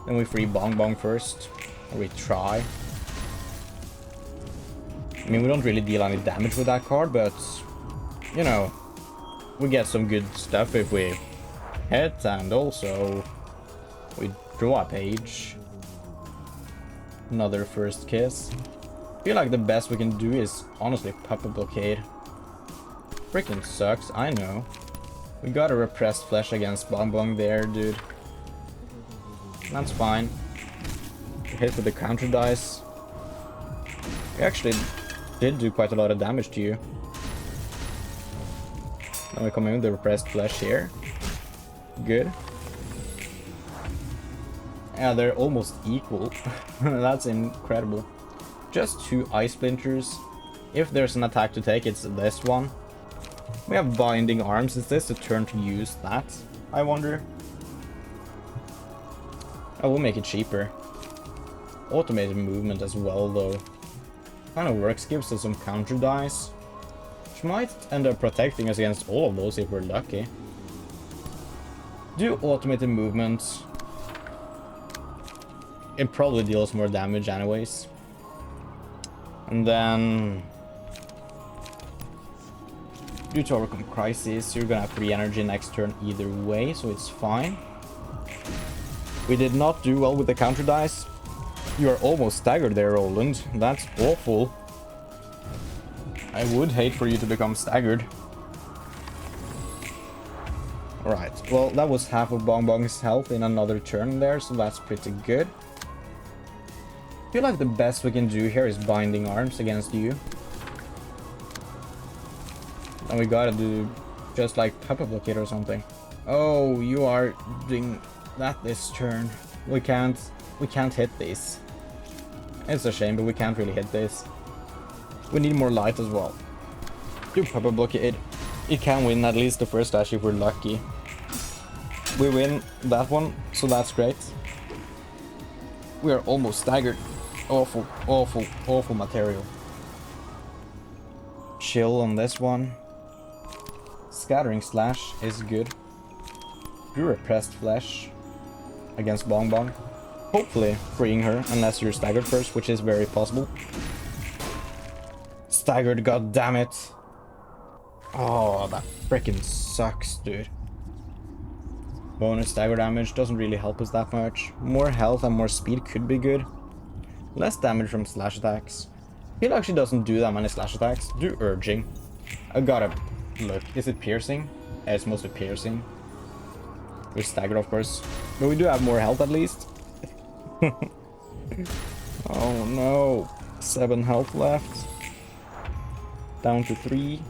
Then we free Bong Bong first. Or we try. I mean, we don't really deal any damage with that card, but you know, we get some good stuff if we hit, and also we draw a page. Another first kiss. I feel like the best we can do is honestly Puppet Blockade. Freaking sucks, I know. We got a Repressed Flesh against Bong Bong there, dude. That's fine. Hit with the counter dice. We actually did do quite a lot of damage to you. Then we come in with the Repressed Flesh here. Good. Yeah, they're almost equal. That's incredible. Just 2 Ice Splinters. If there's an attack to take, it's this one. We have Binding Arms. Is this the turn to use that? I wonder. I will make it cheaper. Automated movement as well, though. Kind of works, gives us some counter dice. Which might end up protecting us against all of those if we're lucky. Do automated movement. It probably deals more damage anyways. And then... due to Overcome Crisis, you're gonna have 3 energy next turn either way, so it's fine. We did not do well with the counter dice. You are almost staggered there, Roland. That's awful. I would hate for you to become staggered. Alright, well, that was half of Bong Bong's health in another turn there, so that's pretty good. I feel like the best we can do here is Binding Arms against you. And we gotta do just like Puppet Blockade or something. Oh, you are doing that this turn. We can't hit this. It's a shame, but we can't really hit this. We need more light as well. Do Puppet Blockade. It can win at least the first dash if we're lucky. We win that one, so that's great. We are almost staggered. Awful, awful, awful material. Chill on this one. Scattering Slash is good. Do Repressed Flesh against Bong Bong. Hopefully freeing her, unless you're staggered first, which is very possible. Staggered, goddammit. Oh, that freaking sucks, dude. Bonus stagger damage doesn't really help us that much. More health and more speed could be good. Less damage from slash attacks. Heal actually doesn't do that many slash attacks. Do urging. I gotta look. Is it piercing? Yeah, it's mostly piercing. We're staggered, of course. But we do have more health at least. Oh no. 7 health left. Down to 3.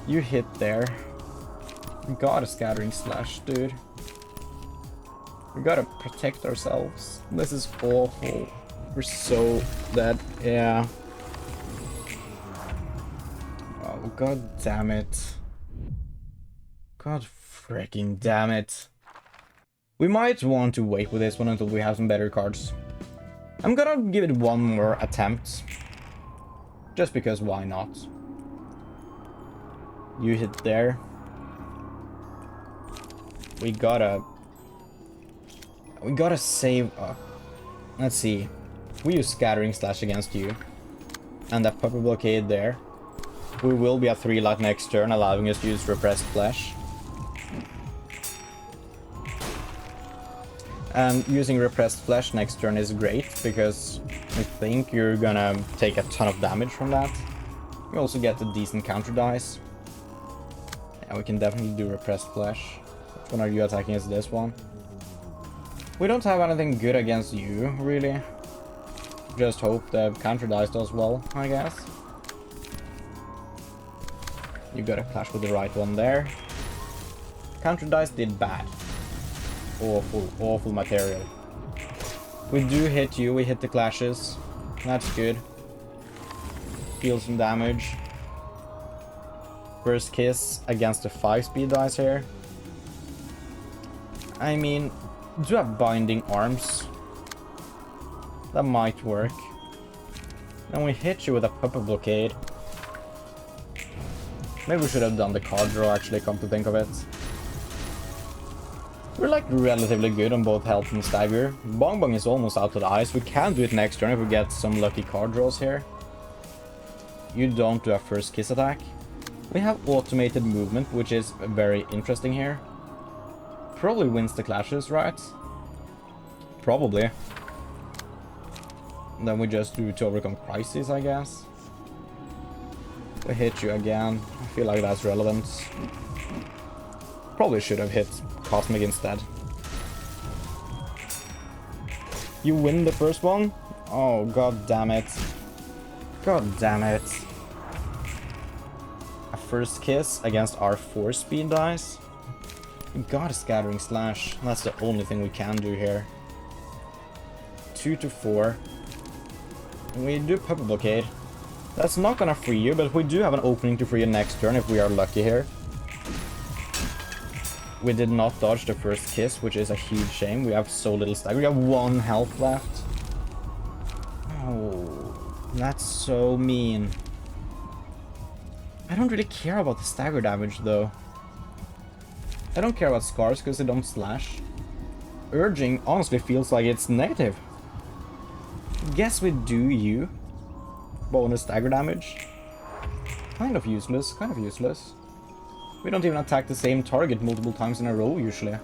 You hit there. We got a scattering slash, dude. We gotta protect ourselves. This is awful. We're so dead. Yeah. Oh, god damn it. God freaking damn it. We might want to wait with this one until we have some better cards. I'm gonna give it one more attempt. Just because why not? You hit there. We gotta save up. Let's see. We use Scattering Slash against you. And that Puppet Blockade there. We will be at 3 life next turn, allowing us to use Repressed Flesh. And using Repressed Flesh next turn is great, because I think you're gonna take a ton of damage from that. You also get a decent counter dice. Yeah, we can definitely do Repressed Flesh. Which one are you attacking as this one? We don't have anything good against you, really. Just hope the counter dice does well, I guess. You got a clash with the right one there. Counter dice did bad. Awful material. We do hit you, we hit the clashes. That's good. Deal some damage. First kiss against the 5 speed dice here. I mean, do have binding arms. That might work. Then we hit you with a Puppet Blockade. Maybe we should have done the card draw, actually, come to think of it. We're like relatively good on both health and stagger. Bong Bong is almost out of the ice. We can do it next turn if we get some lucky card draws here. You don't do a first kiss attack. We have automated movement, which is very interesting here. Probably wins the clashes, right? Probably. Then we just do to overcome crisis, I guess. We hit you again. I feel like that's relevant. Probably should have hit Cosmic instead. You win the first one? Oh, god damn it. God damn it. A first kiss against our 4 speed dice? We got a Scattering Slash. That's the only thing we can do here. 2 to 4. And we do Puppet Blockade. That's not gonna free you, but we do have an opening to free you next turn if we are lucky here. We did not dodge the first kiss, which is a huge shame. We have so little stagger. We have 1 health left. Oh, that's so mean. I don't really care about the stagger damage, though. I don't care about scars because they don't slash. Urging honestly feels like it's negative. Guess we do you. Bonus stagger damage. Kind of useless, kind of useless. We don't even attack the same target multiple times in a row, usually.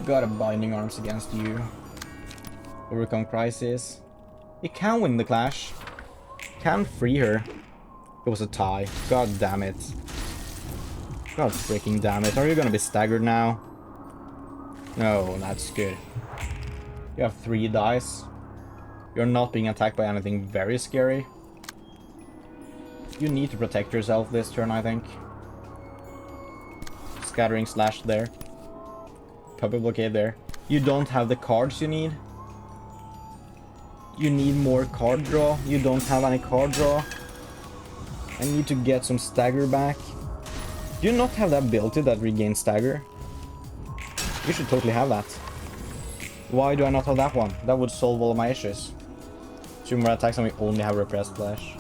Got a Binding Arms against you. Overcome Crisis. You can win the clash. Can free her. It was a tie. God damn it. God freaking damn it. Are you gonna be staggered now? No, that's good. You have 3 dice. You're not being attacked by anything very scary. You need to protect yourself this turn, I think. Scattering Slash there. Puppet Blockade there. You don't have the cards you need. You need more card draw. You don't have any card draw. I need to get some stagger back. Do you not have that ability that regains stagger? You should totally have that. Why do I not have that one? That would solve all of my issues. 2 more attacks and we only have Repressed Flesh.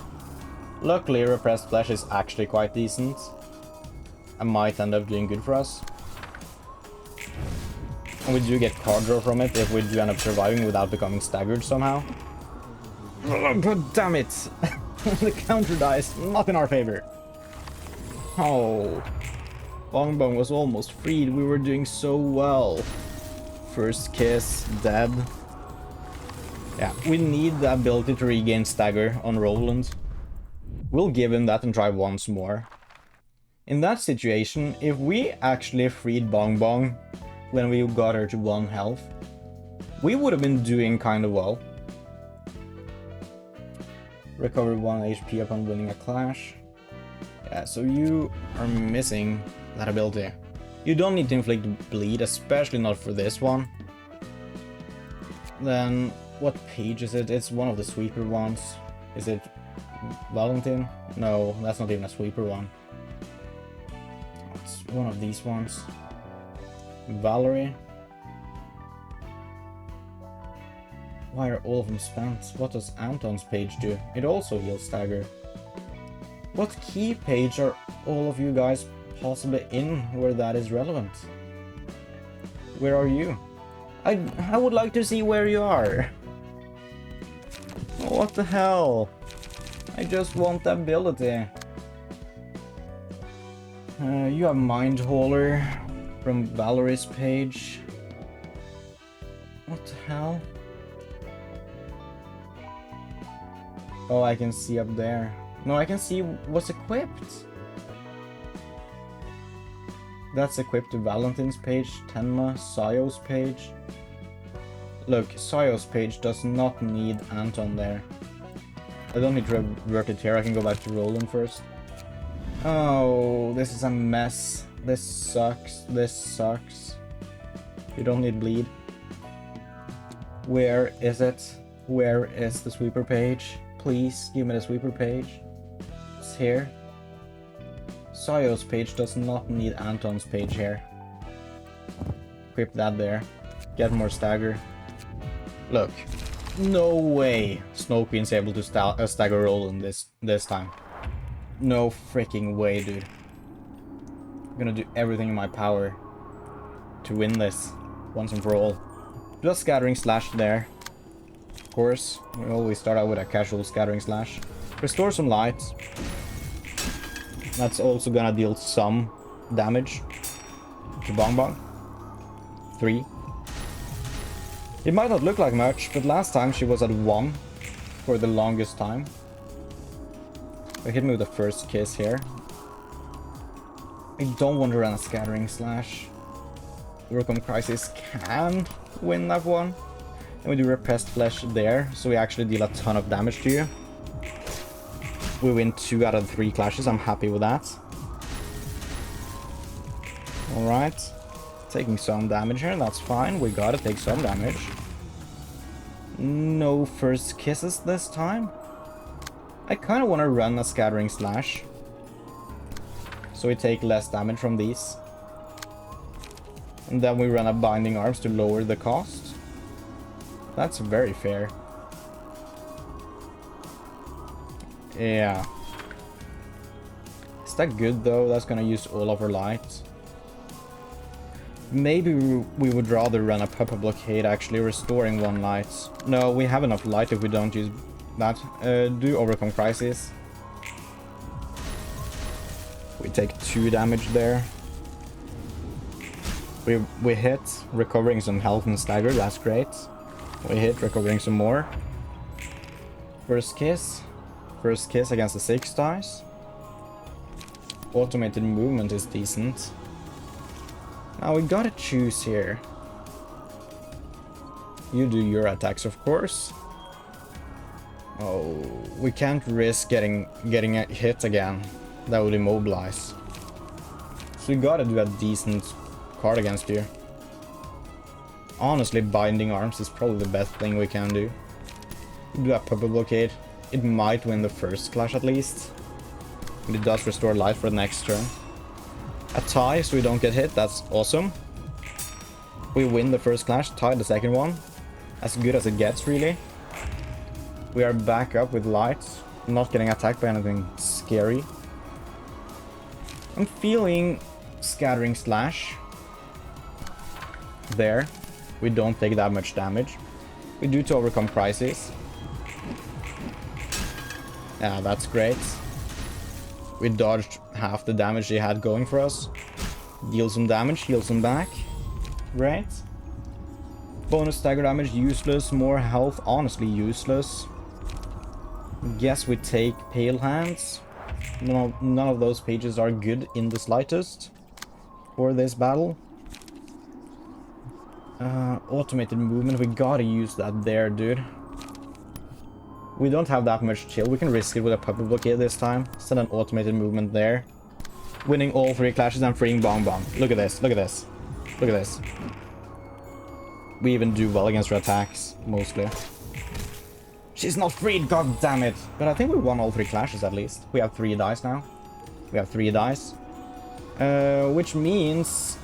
Luckily, Repressed Flesh is actually quite decent. And might end up doing good for us. And we do get card draw from it if we do end up surviving without becoming staggered somehow. Oh, god damn it! The counter dice, not in our favor. Oh. Bong Bong was almost freed, we were doing so well. First kiss, dead. Yeah, we need the ability to regain stagger on Roland. We'll give him that and try once more. In that situation, if we actually freed Bong Bong when we got her to 1 health, we would have been doing kind of well. Recover 1 HP upon winning a clash. Yeah, so you are missing that ability. You don't need to inflict bleed, especially not for this one. Then, what page is it? It's one of the sweeper ones. Is it Valentin? No, that's not even a sweeper one. It's one of these ones. Valerie. Why are all of them spent? What does Anton's page do? It also heals stagger. What key page are all of you guys possibly in where that is relevant? Where are you? I would like to see where you are. What the hell? I just want the ability. You have Mind Hauler from Valerie's page. What the hell? Oh, I can see up there. No, I can see what's equipped. That's equipped to Valentin's page, Tenma, Sayo's page. Look, Sayo's page does not need Anton there. I don't need to revert it here, I can go back to Roland first. Oh, this is a mess. This sucks, this sucks. You don't need bleed. Where is it? Where is the sweeper page? Please, give me the sweeper page. It's here. Sayo's page does not need Anton's page here. Equip that there. Get more stagger. Look. No way Snow Queen's able to stagger Roland this time. No freaking way, dude. I'm gonna do everything in my power to win this once and for all. Just Scattering Slash there. Of course, we always start out with a casual Scattering Slash. Restore some light. That's also gonna deal some damage to Bong Bong. 3. It might not look like much, but last time she was at 1 for the longest time. I hit me with the first kiss here. I don't want to run a Scattering Slash. Overcome Crisis can win that one. And we do Repressed Flesh there, so we actually deal a ton of damage to you. We win 2 out of 3 clashes, I'm happy with that. Alright. Taking some damage here, that's fine. We gotta take some damage. No first kisses this time. I kind of want to run a Scattering Slash, so we take less damage from these. And then we run a Binding Arms to lower the cost. That's very fair. Yeah. Is that good though? That's gonna use all of our light. Maybe we would rather run a Pupper Blockade, actually, restoring 1 light. No, we have enough light if we don't use that. Do Overcome Crisis. We take 2 damage there. We hit, recovering some health and stagger, that's great. We hit, recovering some more. First kiss. First kiss against the 6 dice. Automated movement is decent. Now we gotta choose here. You do your attacks, of course. Oh, we can't risk getting a hit again. That would immobilize. So we gotta do a decent card against you. Honestly, Binding Arms is probably the best thing we can do. Do a Pupper Blockade. It might win the first clash at least. And it does restore life for the next turn. A tie, so we don't get hit, that's awesome. We win the first clash, tie the second one. As good as it gets, really. We are back up with lights, not getting attacked by anything scary. I'm feeling Scattering Slash. There. We don't take that much damage. We do to Overcome Crisis. Yeah, that's great. We dodged half the damage they had going for us. Deal some damage, heal some back. Great. Bonus stagger damage, useless. More health, honestly useless. Guess we take Pale Hands. None of those pages are good in the slightest for this battle. Automated movement, we gotta use that there, dude. We don't have that much chill. We can risk it with a puppet blockade this time. Send an automated movement there. Winning all 3 clashes and freeing Bong Bong. Look at this, look at this. Look at this. We even do well against her attacks, mostly. She's not freed, god damn it. But I think we won all 3 clashes at least. We have 3 dice now. We have 3 dice. Which means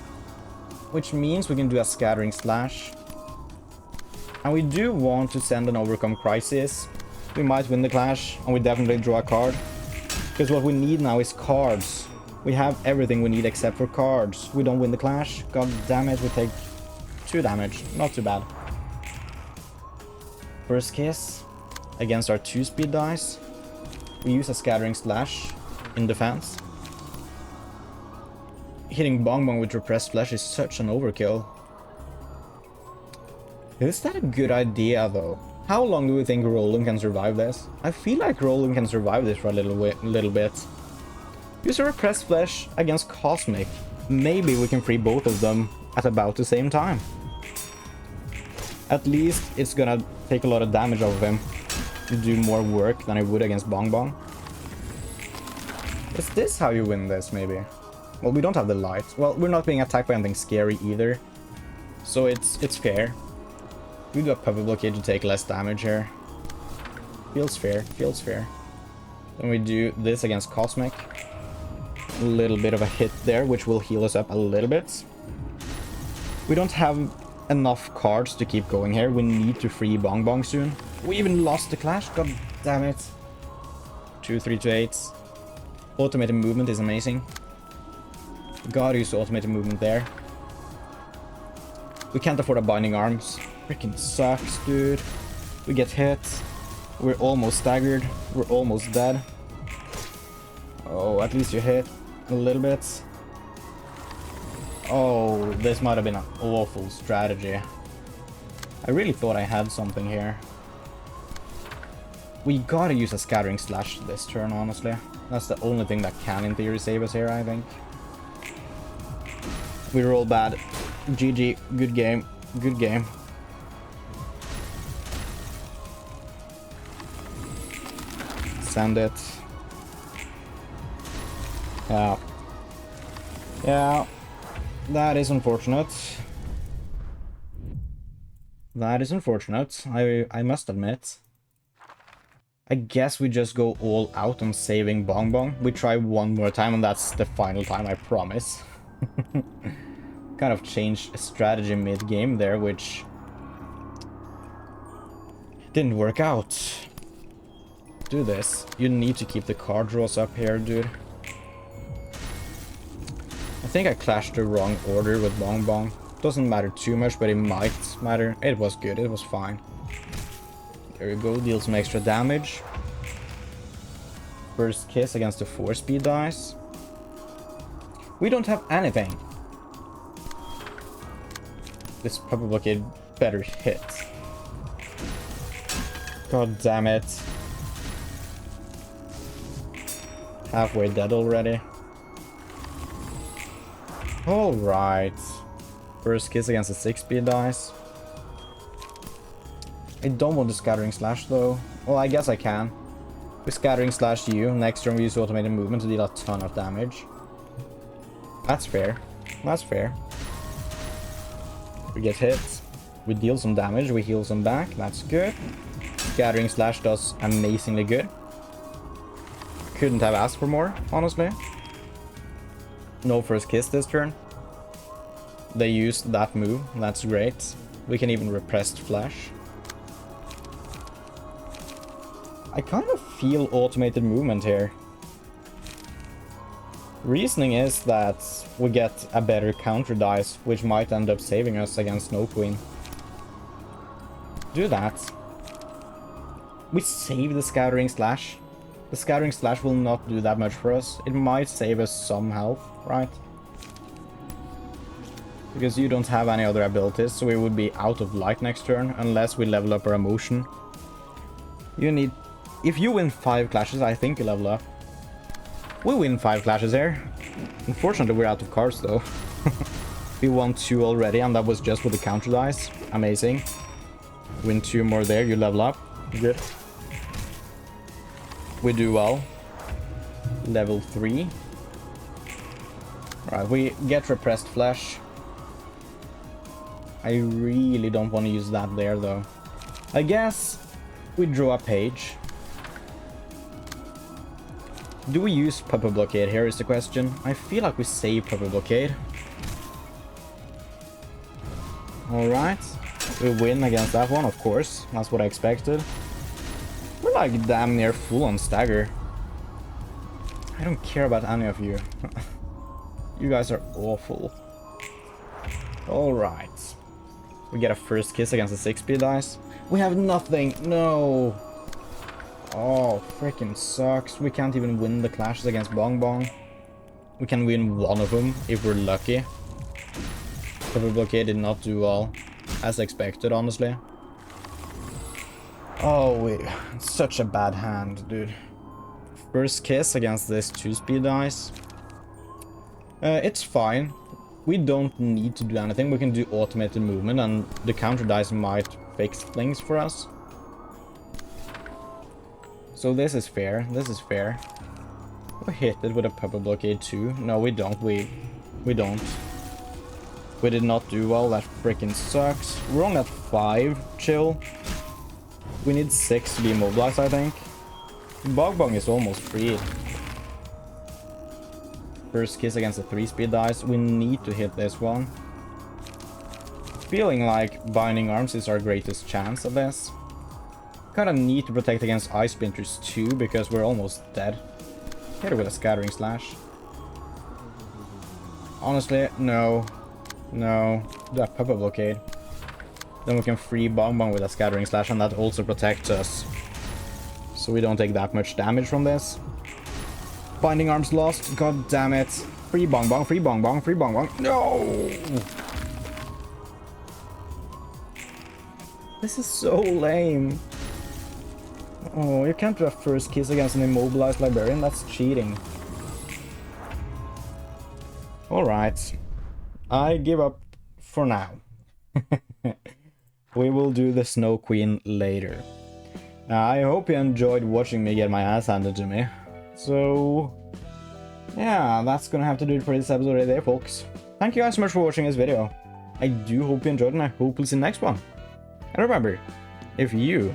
we can do a Scattering Slash. And we do want to send an Overcome Crisis. We might win the clash, and we definitely draw a card. Because what we need now is cards. We have everything we need except for cards. We don't win the clash. God damn it, we take 2 damage. Not too bad. First Kiss against our 2-speed dice. We use a Scattering Slash in defense. Hitting Bong Bong with Repressed Flesh is such an overkill. Is that a good idea though? How long do we think Roland can survive this? I feel like Roland can survive this for a little bit. Use a Repressed Flesh against Cosmic. Maybe we can free both of them at about the same time. At least it's gonna take a lot of damage off of him. Do more work than it would against Bong Bong. Is this how you win this, maybe? Well, we don't have the light. Well, we're not being attacked by anything scary either. So it's fair. We do a puppet blockade to take less damage here. Feels fair, feels fair. Then we do this against Cosmic. A little bit of a hit there, which will heal us up a little bit. We don't have enough cards to keep going here. We need to free Bong Bong soon. We even lost the clash, god damn it. 2 3-8s. Automated movement is amazing. Gotta use the automated movement there. We can't afford a Binding Arms. Freaking sucks, dude. We get hit. We're almost staggered. We're almost dead. Oh, at least you hit a little bit. Oh, this might have been an awful strategy. I really thought I had something here. We gotta use a Scattering Slash this turn, honestly. That's the only thing that can, in theory, save us here, I think. We roll bad. GG. Good game. Good game. Send it. Yeah. Yeah. That is unfortunate. That is unfortunate, I must admit. I guess we just go all out on saving Bong Bong. We try one more time and that's the final time, I promise. Kind of changed strategy mid-game there, which didn't work out. Do this. You need to keep the card draws up here, dude. I think I clashed the wrong order with Bong Bong. Doesn't matter too much, but it might matter. It was good, it was fine. There you go, deal some extra damage. First Kiss against the 4-speed dice. We don't have anything. This puppet blockade better hit. God damn it. Halfway dead already. Alright. First Kiss against the 6-speed dice. I don't want the Scattering Slash though. Well, I guess I can. We Scattering Slash you. Next turn we use automated movement to deal a ton of damage. That's fair. That's fair. We get hit. We deal some damage. We heal some back. That's good. Scattering Slash does amazingly good. Couldn't have asked for more, honestly. No First Kiss this turn. They used that move. That's great. We can even Repressed Flesh. I kind of feel automated movement here. Reasoning is that we get a better counter dice, which might end up saving us against Snow Queen. Do that. We save the Scattering Slash. The Scattering Slash will not do that much for us. It might save us some health, right? Because you don't have any other abilities, so we would be out of light next turn, unless we level up our emotion. You need... If you win 5 clashes, I think you level up. We win 5 clashes here. Unfortunately, we're out of cards, though. We won 2 already, and that was just with the counter dice. Amazing. Win 2 more there, you level up. Good. We do well. Level 3. Alright, we get repressed flesh. I really don't want to use that there, though. I guess we draw a page. Do we use Pupper Blockade here is the question. I feel like we save Pupper Blockade. Alright. We win against that one, of course. That's what I expected. We're like damn near full on stagger. I don't care about any of you. You guys are awful. Alright. We get a first kiss against the 6-speed dice. We have nothing. No. Oh, freaking sucks. We can't even win the clashes against Bong Bong. We can win one of them if we're lucky. Pupper Blockade did not do well. As expected, honestly. Oh, it's such a bad hand, dude. First kiss against this 2-speed dice. It's fine. We don't need to do anything. We can do automated movement, and the counter dice might fix things for us. So this is fair. This is fair. We hit it with a Pupper Blockade too. No, we don't. We don't. We did not do well. That freaking sucks. We're on at 5. Chill. We need 6 to be immobilized, I think. Bong Bong is almost free. First kiss against the 3-speed dice. We need to hit this one. Feeling like Binding Arms is our greatest chance of this. Kinda need to protect against Ice Splinters too, because we're almost dead. Hit it with a Scattering Slash. Honestly, no. No. Do that Pupper Blockade. Then we can free Bong Bong with a Scattering Slash, and that also protects us. So we don't take that much damage from this. Binding Arms lost. God damn it. Free Bong Bong, free Bong Bong, free Bong Bong. No! This is so lame. Oh, you can't do a first kiss against an immobilized librarian. That's cheating. Alright. I give up for now. We will do the Snow Queen later. I hope you enjoyed watching me get my ass handed to me. So, yeah, that's gonna have to do it for this episode right there, folks. Thank you guys so much for watching this video. I do hope you enjoyed, and I hope we'll see you next one. And remember, if you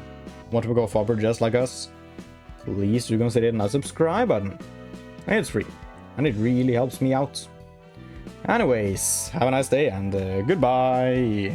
want to go Fopper just like us, please do consider hitting that subscribe button. It's free, and it really helps me out. Anyways, have a nice day, and goodbye!